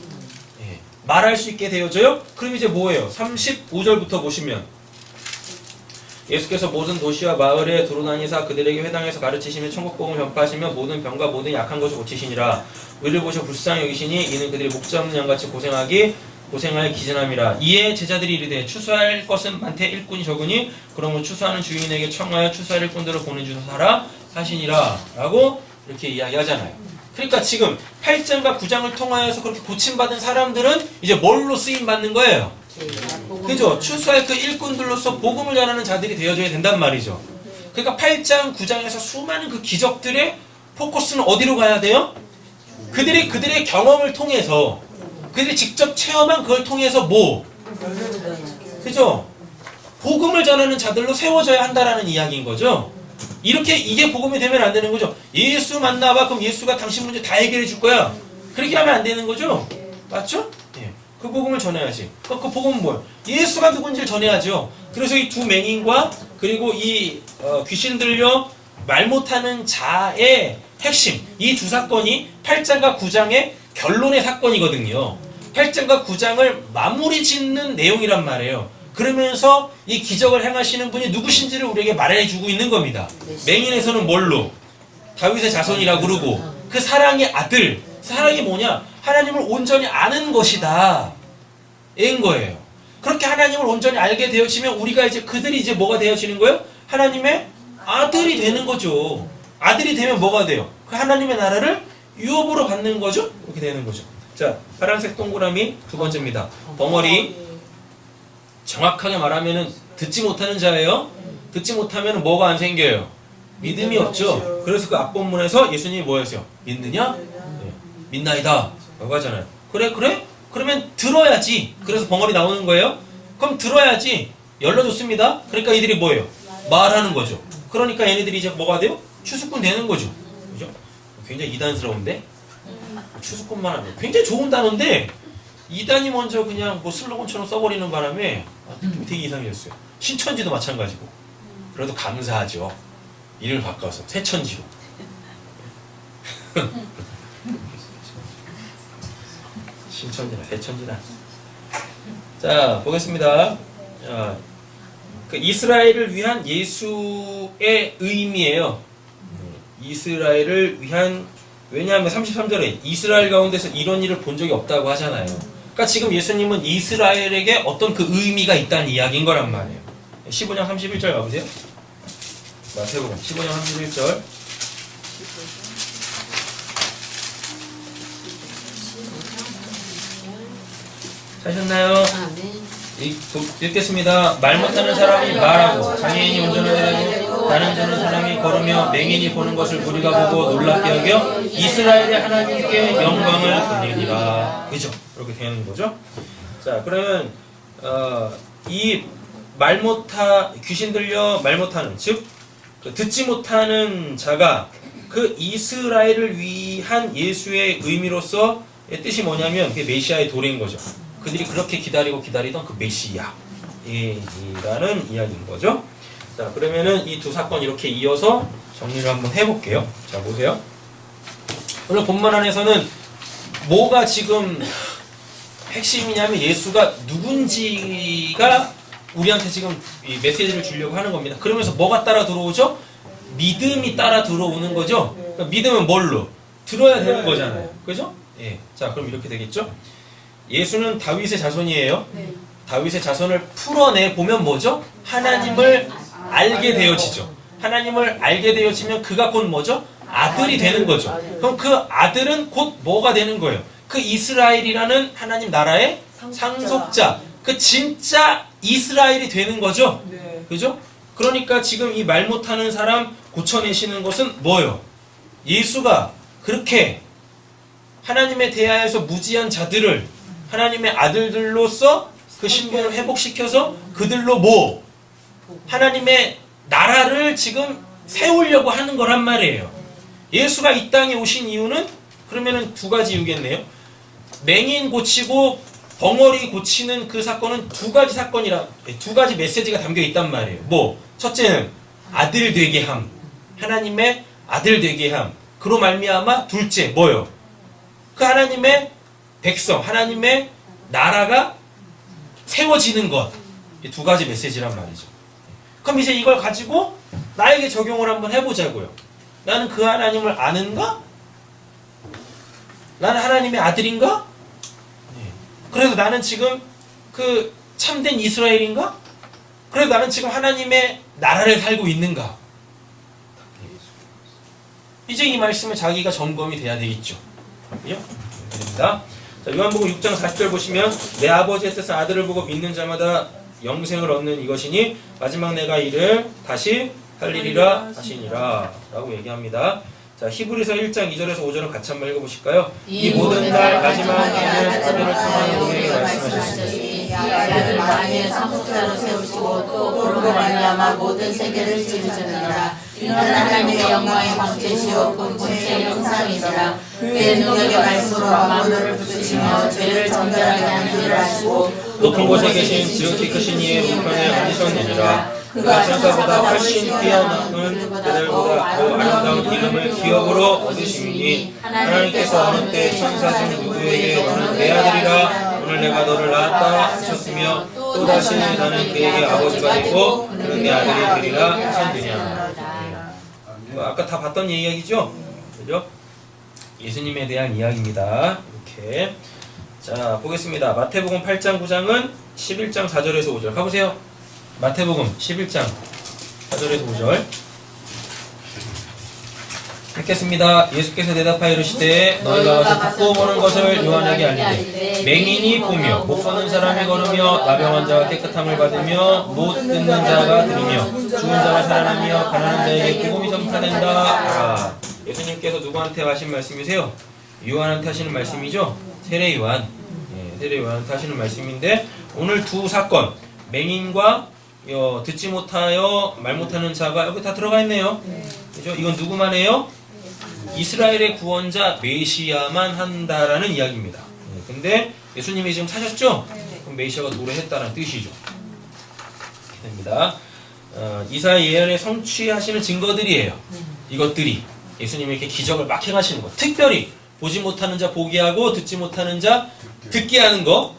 말할 수 있게 되어져요? 그럼 이제 뭐예요? 35절부터 보시면 예수께서 모든 도시와 마을에 두루다니사 그들에게 회당에서 가르치시며 천국복음을 전파하시며 모든 병과 모든 약한 것을 고치시니라. 우리를 보시고 불쌍히 여기시니 이는 그들이 목자 없는 양같이 고생하여 기진함이라. 이에 제자들이 이르되 추수할 것은 많되 일꾼이 적으니 그러면 추수하는 주인에게 청하여 추수할 일꾼들을 보내주소서 하라 하시니라 라고 이렇게 이야기하잖아요. 그러니까 지금 8장과 9장을 통하여서 그렇게 고침받은 사람들은 이제 뭘로 쓰임받는 거예요? 그죠? 추수할 그 일꾼들로서 복음을 전하는 자들이 되어줘야 된단 말이죠. 그러니까 8장, 9장에서 수많은 그 기적들의 포커스는 어디로 가야 돼요? 그들의 경험을 통해서 그들이 직접 체험한 그걸 통해서 뭐? 그죠? 복음을 전하는 자들로 세워져야 한다라는 이야기인 거죠. 이게 복음이 되면 안 되는 거죠. 예수 만나봐. 그럼 예수가 당신 문제 다 해결해 줄 거야. 그렇게 하면 안 되는 거죠. 맞죠? 예. 그 복음을 전해야지. 그 복음은 뭐예요? 예수가 누군지를 전해야죠. 그래서 이 두 맹인과 그리고 이 귀신 들려 말 못하는 자의 핵심, 이 두 사건이 8장과 9장의 결론의 사건이거든요. 8장과 9장을 마무리 짓는 내용이란 말이에요. 그러면서 이 기적을 행하시는 분이 누구신지를 우리에게 말해주고 있는 겁니다. 맹인에서는 뭘로? 다윗의 자손이라고 그러고 그 사랑의 아들, 사랑이 뭐냐? 하나님을 온전히 아는 것이다. 인 거예요. 그렇게 하나님을 온전히 알게 되어지면 우리가 이제 그들이 이제 뭐가 되어지는 거예요? 하나님의 아들이 되는 거죠. 아들이 되면 뭐가 돼요? 그 하나님의 나라를 유업으로 받는 거죠? 이렇게 되는 거죠. 자, 파란색 동그라미 두 번째입니다. 벙어리. 정확하게 말하면은 듣지 못하는 자예요. 듣지 못하면 뭐가 안 생겨요? 믿음이 없죠. 그래서 그 앞본문에서 예수님이 뭐 했어요? 믿느냐? 네. 믿나이다 라고 하잖아요. 그래? 그러면 들어야지. 그래서 벙어리 나오는 거예요. 그럼 들어야지. 열려줬습니다. 그러니까 이들이 뭐예요? 말하는 거죠. 그러니까 얘네들이 이제 뭐가 돼요? 추수꾼 되는 거죠. 그죠? 굉장히 이단스러운데? 추수꾼만 하면 굉장히 좋은 단어인데 이단이 먼저 그냥 뭐 슬로건처럼 써버리는 바람에 되게 이상해졌어요. 신천지도 마찬가지고. 그래도 감사하죠. 이름을 바꿔서 새천지로. 신천지나 새천지나. 자, 보겠습니다. 그 이스라엘을 위한 예수의 의미예요. 이스라엘을 위한, 왜냐하면 33절에 이스라엘 가운데서 이런 일을 본 적이 없다고 하잖아요. 그러니까 지금 예수님은 이스라엘에게 어떤 그 의미가 있다는 이야기인 거란 말이에요. 15장 31절 가보세요. 마태복음 15장 31절. 하셨나요? 읽겠습니다. 말 못하는 사람이 말하고 장애인이 운전하더라도 다른 저는 사람이 걸으며 맹인이 보는 것을 우리가 보고 놀랍게 여겨 이스라엘의 하나님께 영광을 돌리니라. 그죠? 이렇게 되는 거죠. 자, 그러면 이 귀신 들려 말 못하는, 즉 듣지 못하는 자가 그 이스라엘을 위한 예수의 의미로서 뜻이 뭐냐면 그게 메시아의 도래인 거죠. 그들이 그렇게 기다리던 그 메시아라는 이야기인 거죠. 자, 그러면은 이 두 사건 이렇게 이어서 정리를 한번 해볼게요. 자, 보세요. 오늘 본문 안에서는 뭐가 지금 핵심이냐면 예수가 누군지가 우리한테 지금 이 메시지를 주려고 하는 겁니다. 그러면서 뭐가 따라 들어오죠? 믿음이 따라 들어오는 거죠. 그러니까 믿음은 뭘로? 들어야 되는 거잖아요. 그죠? 예. 자, 그럼 이렇게 되겠죠? 예수는 다윗의 자손이에요. 다윗의 자손을 풀어내 보면 뭐죠? 하나님을 알게 되어지죠. 하나님을 알게 되어지면 그가 곧 뭐죠? 아들이 되는 거죠. 그럼 그 아들은 곧 뭐가 되는 거예요? 그 이스라엘이라는 하나님 나라의 상속자. 그 진짜 이스라엘이 되는 거죠. 네. 그죠? 그러니까 지금 이 말 못하는 사람 고쳐내시는 것은 뭐예요? 예수가 그렇게 하나님에 대하여서 무지한 자들을 하나님의 아들들로서 그 신분을 회복시켜서 그들로 뭐 하나님의 나라를 지금 세우려고 하는 거란 말이에요. 예수가 이 땅에 오신 이유는 그러면은 두 가지 이유겠네요. 맹인 고치고 벙어리 고치는 그 사건은 두 가지 메시지가 담겨 있단 말이에요. 뭐 첫째는 아들 되게 함, 하나님의 아들 되게 함. 그로 말미암아 둘째 뭐요? 그 하나님의 백성, 하나님의 나라가 세워지는 것. 이 두 가지 메시지란 말이죠. 그럼 이제 이걸 가지고 나에게 적용을 한번 해보자고요. 나는 그 하나님을 아는가? 나는 하나님의 아들인가? 그래서 나는 지금 그 참된 이스라엘인가? 그래서 나는 지금 하나님의 나라를 살고 있는가? 이제 이 말씀을 자기가 점검이 돼야 되겠죠. 그렇죠? 됩니다. 자, 요한복음 6장 40절 보시면 내 아버지의 뜻은 아들을 보고 믿는 자마다 영생을 얻는 이것이니 마지막 내가 이를 다시 살리리라 하시니라 라고 얘기합니다. 자, 히브리서 1장 2절에서 5절을 같이 한번 읽어보실까요? 이 모든 날 마지막에는 아들을 통하여 우리에게 말씀하셨으니 이 아들을 만유의 상속자로 세우시고 또 그로 말미암아 모든 세계를 지으셨느니라. 이는 하나님의 영광의 광채시요 그 본체의 형상이시라. 그의 능력의 말씀으로 만물을 붙드시며 죄를 정결하게 하는 일을 하시고 높은 곳에 계신 지극히 크신 이의 우편에 앉으셨느니라. 그가 천사보다 훨씬 뛰어난 그들보다 더 아름다운 이름을 기업으로 얻으시니 하나님께서 어느 때 천사 중 누구에게 너는 내 아들이라 오늘 내가 너를 낳았다 하셨으며 또다시 나는 그에게 아버지가 되고 그는 내 아들이 되리라 하셨느냐. 아까 다 봤던 이야기죠? 그죠? 예수님에 대한 이야기입니다. 이렇게. 자, 보겠습니다. 마태복음 8장 9장은 11장 4절에서 5절. 가보세요. 마태복음 11장 4절에서 5절. 읽겠습니다. 예수께서 대답하여 이르시되 너희가 와서 듣고 보는 것을 요한에게 알리되 맹인이 보며 못 보는 사람이 걸으며 나병한 자가 깨끗함을 받으며 못 듣는 자가 들으며 죽은 자가 살아나며 가난한 자에게 복음이 전파된다. 예수님께서 누구한테 하신 말씀이세요? 요한한테 하시는 말씀이죠? 세례 요한. 세례 요한한테 하시는 말씀인데 오늘 두 사건 맹인과 듣지 못하여 말 못하는 자가 여기 다 들어가 있네요. 그죠? 이건 누구만 해요? 이스라엘의 구원자 메시아만 한다라는 이야기입니다. 근데 예수님이 지금 사셨죠? 그럼 메시아가 도래했다는 뜻이죠. 이렇게 됩니다. 이사야 예언의 성취하시는 증거들이에요. 이것들이 예수님이 이렇게 기적을 막 행하시는 것. 특별히 보지 못하는 자 보게 하고 듣지 못하는 자 듣게 하는 거.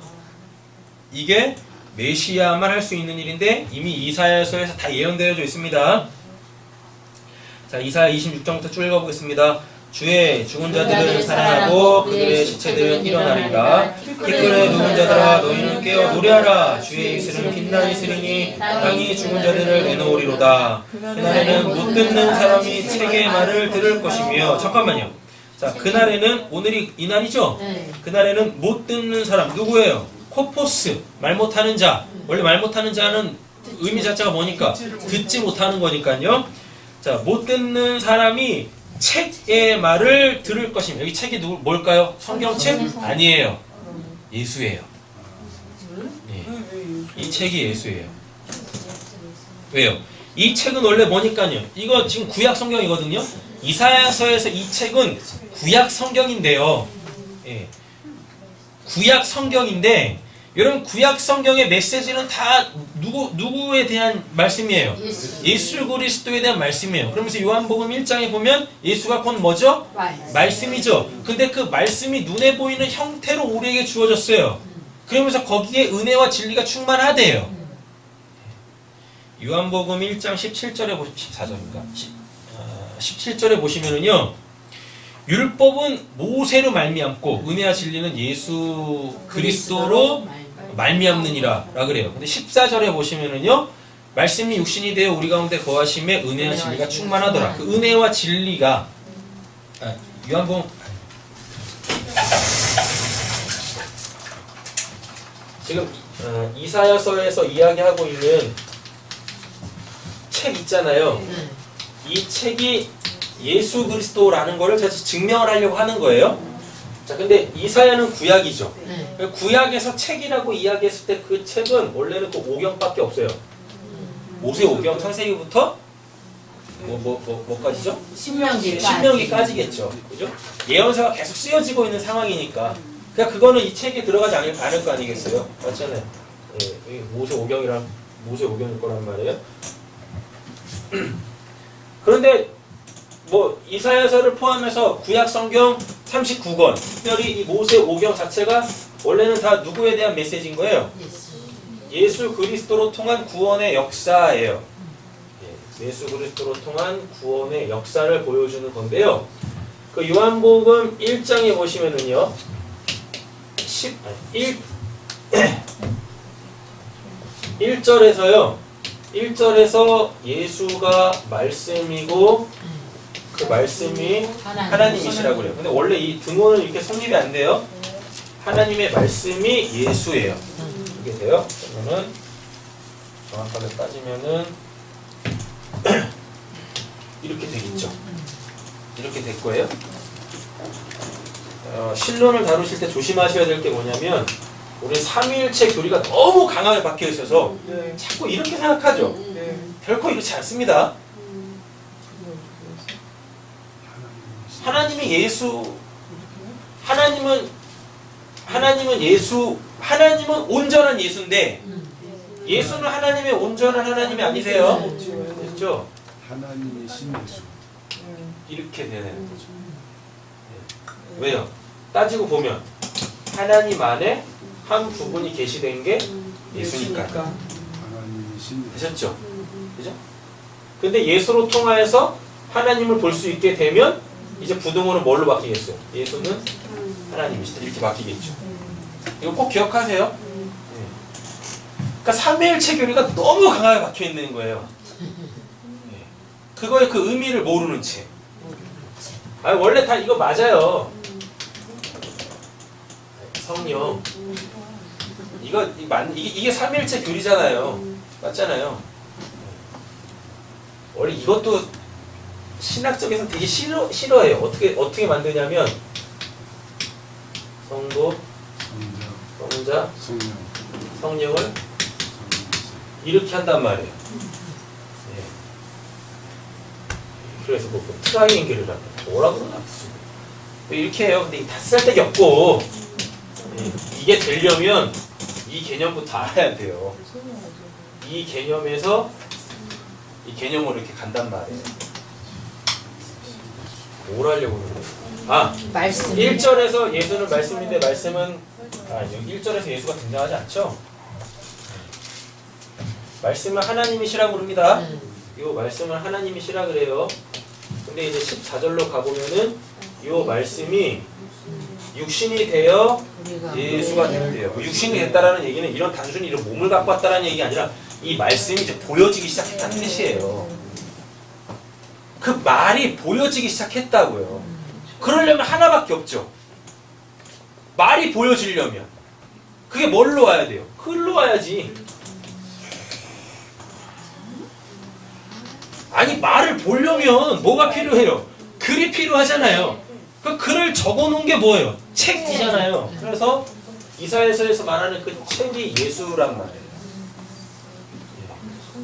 이게 메시아만 할 수 있는 일인데 이미 이사야서에서 다 예언되어져 있습니다. 자, 이사야 26장부터 쭉 읽어보겠습니다. 주의 죽은 자들을 살아나고 그들의 시체들은 일어나리라. 기끌에 누운 자들아 너희는 깨어 노래하라. 주의 이슬은 빛나니 있으리니 땅이 죽은 자들을 내놓으리로다. 그날에는 못 듣는 사람이 책의 말을 들을 것이며. 잠깐만요. 자, 그날에는 오늘이 이날이죠? 그날에는 못 듣는 사람 누구예요? 코포스, 말 못하는 자. 원래 말 못하는 자는 의미 자체가 뭐니까? 듣지 못하는 거니까요. 자, 못 듣는 사람이 책의 말을 들을 것입니다. 여기 책이 뭘까요? 성경책? 아니에요. 예수예요. 네. 이 책이 예수예요. 왜요? 이 책은 원래 뭐니까요? 이거 지금 구약 성경이거든요. 이사야서에서 이 책은 구약 성경인데요. 예. 구약 성경인데 여러분 구약 성경의 메시지는 다 누구에 대한 말씀이에요? 예수 그리스도에 대한 말씀이에요. 그러면서 요한복음 1장에 보면 예수가 곧 뭐죠? 말씀이죠. 근데 그 말씀이 눈에 보이는 형태로 우리에게 주어졌어요. 그러면서 거기에 은혜와 진리가 충만하대요. 요한복음 1장 17절에 14절인가? 17절에 보시면은요. 율법은 모세로 말미암고 은혜와 진리는 예수 그리스도로 말미암느니라 라 그래요. 근데 14절에 보시면은요. 말씀이 육신이 되어 우리 가운데 거하심에 은혜와 진리가 충만하더라. 그 은혜와 진리가 요한복음 지금 이사야서에서 이야기하고 있는 책 있잖아요. 이 책이 예수 그리스도라는 거를 제가 증명을 하려고 하는 거예요. 자, 근데 이사야는 구약이죠. 구약에서 책이라고 이야기했을 때 그 책은 원래는 그 5경밖에 없어요. 모세 5경 창세기부터 뭐까지죠? 신명기까지겠죠. 그죠? 예언서가 계속 쓰여지고 있는 상황이니까. 그러니까 그거는 이 책에 들어가지 않을 거 아니겠어요? 맞잖아요. 예, 모세 5경일 거란 말이에요. 그런데 뭐 이사야서를 포함해서 구약 성경 39권, 특별히 이 모세 5경 자체가 원래는 다 누구에 대한 메시지인 거예요? 예수 그리스도로 통한 구원의 역사예요. 예수 그리스도로 통한 구원의 역사를 보여주는 건데요. 그 요한복음 1장에 보시면은요. 1절에서 예수가 말씀이고 그 말씀이 하나님이시라고 그래요. 근데 원래 이 등호는 이렇게 성립이 안 돼요. 하나님의 말씀이 예수예요. 이렇게 돼요. 그러면은 정확하게 따지면은 이렇게 되겠죠. 이렇게 될 거예요. 신론을 다루실 때 조심하셔야 될 게 뭐냐면 우리 삼위일체 교리가 너무 강하게 박혀 있어서 네. 자꾸 이렇게 생각하죠. 네. 결코 이렇지 않습니다. 하나님이 예수, 하나님은 예수, 하나님은 온전한 예수인데 예수는 하나님의 온전한 하나님이 아니세요. 그렇죠? 하나님의 신예수. 이렇게 되는 거죠. 왜요? 따지고 보면 하나님 안에 한 부분이 계시된 게 예수니까. 하나님의 신예수. 되셨죠? 그죠? 근데 예수로 통하여서 하나님을 볼 수 있게 되면 이제 부동어는 뭘로 바뀌겠어요? 예수는 하나님이시다. 이렇게 바뀌겠죠. 이거 꼭 기억하세요. 그러니까 삼위일체 교리가 너무 강하게 박혀 있는 거예요. 그거의 그 의미를 모르는 채. 원래 다 이거 맞아요. 성령. 이게 삼위일체 교리잖아요. 맞잖아요. 원래 이것도 신학적에서는 되게 싫어해요. 어떻게 만드냐면 성도, 성자, 성령을 이렇게 한단 말이에요. 네. 그래서 뭐 트라이앵글이라고 뭐라 그러나 무슨 이렇게 해요. 근데 다 쓸데기 없고 이게 되려면 이 개념부터 알아야 돼요. 이 개념에서 이 개념으로 이렇게 간단 말이에요. 뭘 하려고 그러는 거예요? 말씀. 1절에서 예수는 말씀인데 말씀은 여기 1절에서 예수가 등장하지 않죠? 말씀은 하나님이시라고 부릅니다. 이 말씀은 하나님이시라 그래요. 근데 이제 14절로 가보면은 이 말씀이 육신이 되어 예수가 됐대요. 육신이 됐다라는 얘기는 이런 단순히 이런 몸을 갖고 왔다라는 얘기가 아니라 이 말씀이 이제 보여지기 시작했다는 뜻이에요. 그 말이 보여지기 시작했다고요. 그러려면 하나밖에 없죠. 말이 보여지려면 그게 뭘로 와야 돼요? 글로 와야지. 아니 말을 보려면 뭐가 필요해요? 글이 필요하잖아요. 그 글을 적어놓은 게 뭐예요? 책이잖아요. 그래서 이사야서에서 말하는 그 책이 예수란 말이에요.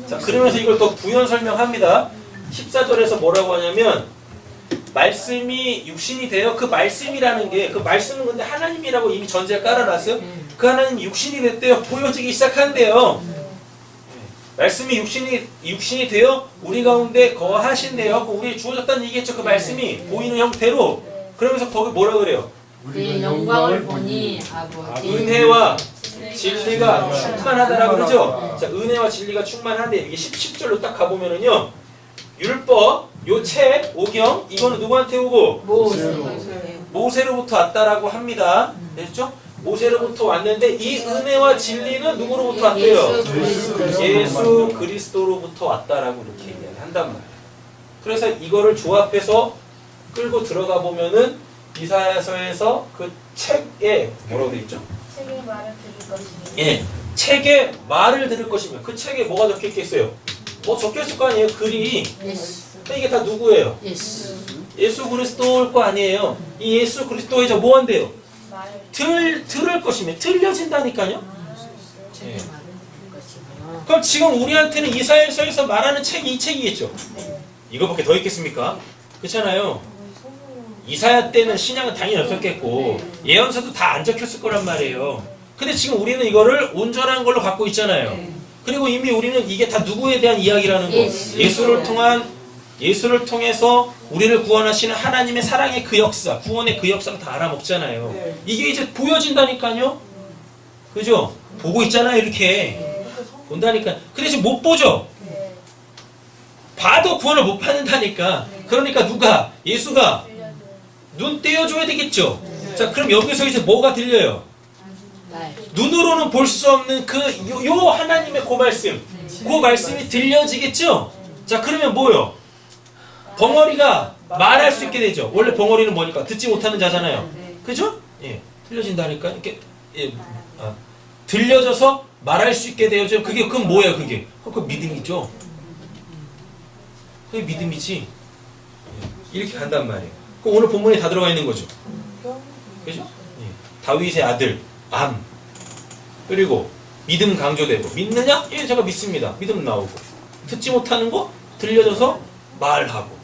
자, 그러면서 이걸 더 부연 설명합니다. 14절에서 뭐라고 하냐면 말씀이 육신이 되어 그 말씀이라는 게 그 말씀은 근데 하나님이라고 이미 전제를 깔아놨어요. 그 하나님이 육신이 됐대요. 보여지기 시작한대요. 말씀이 육신이 되어 우리 가운데 거하신대요. 우리에 주어졌다는 얘기겠죠. 그 말씀이 보이는 형태로. 그러면서 거기 뭐라 그래요? 네 영광을 보니 아버지 은혜와 진리가 충만하다라고 그러죠. 자, 은혜와 진리가 충만한데 이게 10절로 딱 가보면은요. 율법, 요 책, 오경 이거는 누구한테 오고? 모세로부터 왔다라고 합니다. 됐죠? 모세로부터 왔는데 이 은혜와 진리는 누구로부터 왔대요? 예수 그리스도로부터 왔다라고 이렇게 이야기한단 말이에요. 그래서 이거를 조합해서 끌고 들어가 보면은 이사야서에서 그 책에 뭐라고 돼 있죠? 책의 말을 들을 것이니 예, 책에 말을 들을 것이면 그 책에 뭐가 적혀 있겠어요? 뭐 적혀 있을 거 아니에요? 글이. 근데 이게 다 누구예요? 예수 그리스도일 거 아니에요. 이 예수 그리스도에 뭐 한대요? 말을 들을 것이면 들려진다니까요. 예. 그럼 지금 우리한테는 이사야서에서 말하는 책이 이 책이겠죠. 이거밖에 더 있겠습니까? 그렇잖아요. 이사야 때는 신약은 당연히 없었겠고 예언서도 다 안 적혔을 거란 말이에요. 근데 지금 우리는 이거를 온전한 걸로 갖고 있잖아요. 그리고 이미 우리는 이게 다 누구에 대한 이야기라는 거. 예수를 통해서 우리를 구원하시는 하나님의 사랑의 그 역사, 구원의 그 역사를 다 알아먹잖아요. 이게 이제 보여진다니까요. 그죠? 보고 있잖아요, 이렇게. 본다니까. 근데 지금 못 보죠? 봐도 구원을 못 받는다니까. 그러니까 누가? 예수가 눈 떼어줘야 되겠죠? 자, 그럼 여기서 이제 뭐가 들려요? 눈으로는 볼 수 없는 요 하나님의 그 말씀. 그 말씀이 들려지겠죠? 자, 그러면 뭐요? 벙어리가 말할 수 있게 되죠. 원래 벙어리는 뭐니까? 듣지 못하는 자잖아요. 그죠? 예. 들려진다니까. 이렇게, 예. 들려져서 말할 수 있게 되죠. 그건 뭐예요, 그게? 그 믿음이죠. 그게 믿음이지. 이렇게 간단 말이에요. 그럼 오늘 본문에 다 들어가 있는 거죠. 그죠? 예. 다윗의 아들, 암. 그리고 믿음 강조되고. 믿느냐? 예, 제가 믿습니다. 믿음 나오고. 듣지 못하는 거? 들려져서 말하고.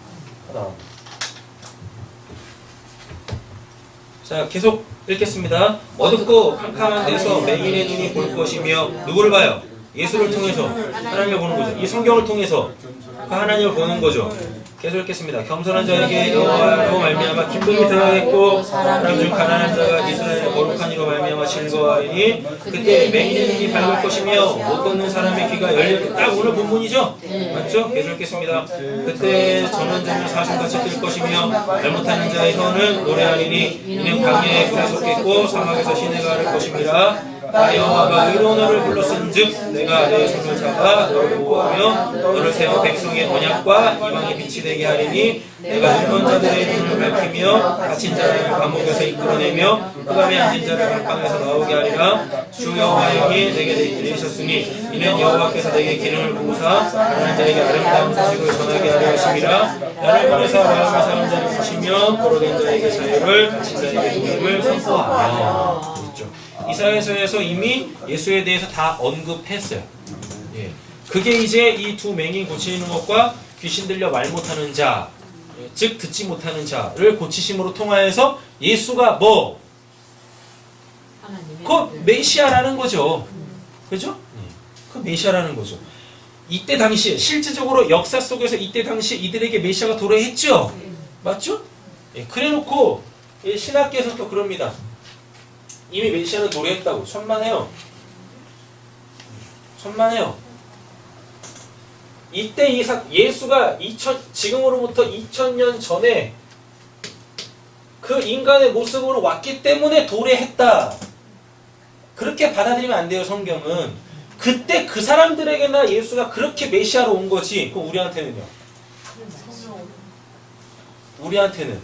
자, 계속 읽겠습니다. 어둡고 캄캄한 데서 맹인의 눈이 볼 것이며 누구를 봐요? 예수를 통해서 하나님을 보는 거죠. 이 성경을 통해서 그 하나님을 보는 거죠. 계속 읽겠습니다. 겸손한 자에게 여호와로 말미암아 기쁨이 더하겠고 사람 중 가난한 자가 이스라엘의 거룩한 이로 말미암아 즐거워하리니 그때 맹인의 눈이 밝을 것이며 못 걷는 사람의 귀가 열릴 딱 오늘 본문이죠? 맞죠? 계속 읽겠습니다. 그때 전원주는 사슴같이 뜰 것이며 말 못하는 자의 혀는 노래하리니 이는 광야에 불에 솟겠고 사막에서 시내가 흐를 것입니다. 나 여호와가 의로운 너를 불렀은즉 내가 내 손을 잡아 너를 보호하며 너를 세워 백성의 언약과 이방의 빛이 되게 하리니 내가 눈먼 자들의 눈을 밝히며 갇힌 자를 감옥에서 이끌어내며 흑암에 앉은 자를 각방에서 나오게 하리라. 주 여호와여 내게 이르셨으니 이는 여호와께서 내게 기름을 부으사 가난한 자에게 아름다운 소식을 전하게 하려 하심이라. 나를 보내사 마음을 사는 자를 부시며 포로된 자에게 자유를 갇힌 자에게 도움을 선포하며. 이사야서에서 이미 예수에 대해서 다 언급했어요. 예. 그게 이제 이 두 맹인 고치는 것과 귀신 들려 말 못하는 자, 즉 듣지 못하는 자를 고치심으로 통하여서 예수가 뭐? 그 메시아라는 거죠. 그죠? 그 메시아라는 거죠. 이때 당시에 실질적으로 역사 속에서 이때 당시에 이들에게 메시아가 도래했죠. 맞죠? 예. 그래놓고 신학계에서 또 그럽니다. 이미 메시아는 도래했다고. 천만해요. 천만해요. 이때 예수가 지금으로부터 2000년 전에 그 인간의 모습으로 왔기 때문에 도래했다. 그렇게 받아들이면 안 돼요, 성경은. 그때 그 사람들에게나 예수가 그렇게 메시아로 온 거지. 그럼 우리한테는요? 우리한테는.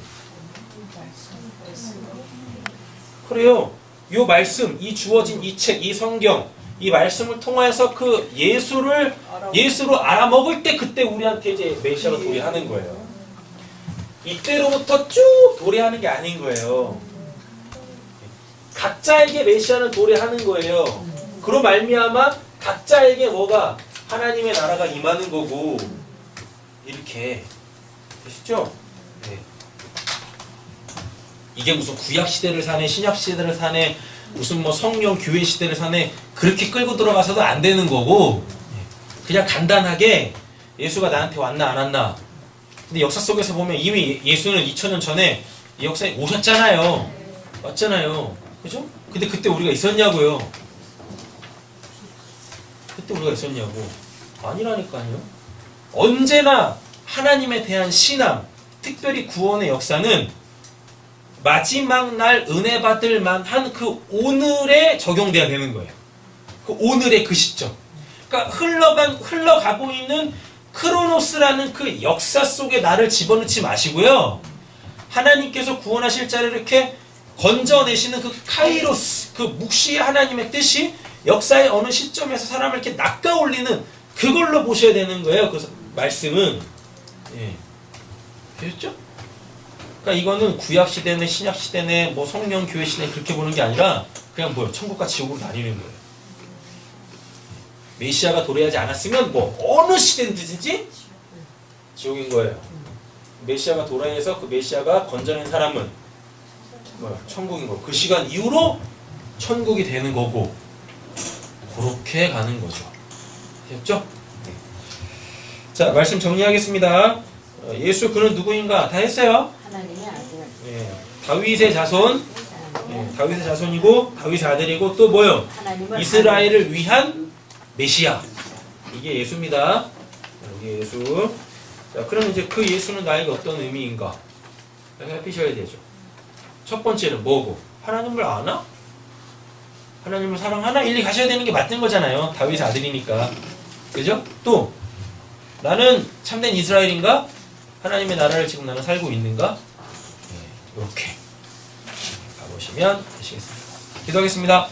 그래요. 이 말씀, 이 주어진 이 책, 이 성경, 이 말씀을 통해서 그 예수로 알아먹을 때 그때 우리한테 이제 메시아가 도래하는 거예요. 이때로부터 쭉 도래하는 게 아닌 거예요. 각자에게 메시아는 도래하는 거예요. 그로 말미암아 각자에게 뭐가 하나님의 나라가 임하는 거고 이렇게 되시죠? 네. 이게 무슨 구약 시대를 사네, 신약 시대를 사네, 무슨 뭐 성령 교회 시대를 사네, 그렇게 끌고 들어가서도 안 되는 거고, 그냥 간단하게 예수가 나한테 왔나 안 왔나. 근데 역사 속에서 보면 이미 예수는 2000년 전에 이 역사에 오셨잖아요. 왔잖아요. 그죠? 근데 그때 우리가 있었냐고요. 그때 우리가 있었냐고. 아니라니까요. 언제나 하나님에 대한 신앙, 특별히 구원의 역사는 마지막 날 은혜 받을 만한 그 오늘에 적용돼야 되는 거예요. 그 오늘의 그 시점. 그러니까 흘러가고 있는 크로노스라는 그 역사 속에 나를 집어넣지 마시고요. 하나님께서 구원하실 자를 이렇게 건져내시는 그 카이로스, 그 묵시의 하나님의 뜻이 역사의 어느 시점에서 사람을 이렇게 낚아올리는 그걸로 보셔야 되는 거예요. 그 말씀은. 예. 되셨죠? 그러니까 이거는 구약 시대네, 신약 시대네, 뭐 성령 교회 시대 그렇게 보는 게 아니라 그냥 뭐요? 천국과 지옥으로 나뉘는 거예요. 메시아가 도래하지 않았으면 뭐 어느 시대든지 지옥인 거예요. 메시아가 도래해서 그 메시아가 건져낸 사람은 뭐야? 천국인 거고 그 시간 이후로 천국이 되는 거고 그렇게 가는 거죠. 됐죠? 자, 말씀 정리하겠습니다. 예수 그는 누구인가? 다 했어요. 하나님의 아들. 예, 다윗의 자손, 예, 다윗의 자손이고 다윗의 아들이고 또 뭐요? 하나님을 이스라엘을 위한 메시아. 이게 예수입니다. 이게 예수. 자, 그럼 이제 그 예수는 나에게 어떤 의미인가? 살피셔야 되죠. 첫 번째는 뭐고? 하나님을 아나? 하나님을 사랑하나? 일리 가셔야 되는 게 맞는 거잖아요. 다윗의 아들이니까. 그죠? 또 나는 참된 이스라엘인가? 하나님의 나라를 지금 나는 살고 있는가? 네, 이렇게 가보시면 되시겠습니다. 기도하겠습니다.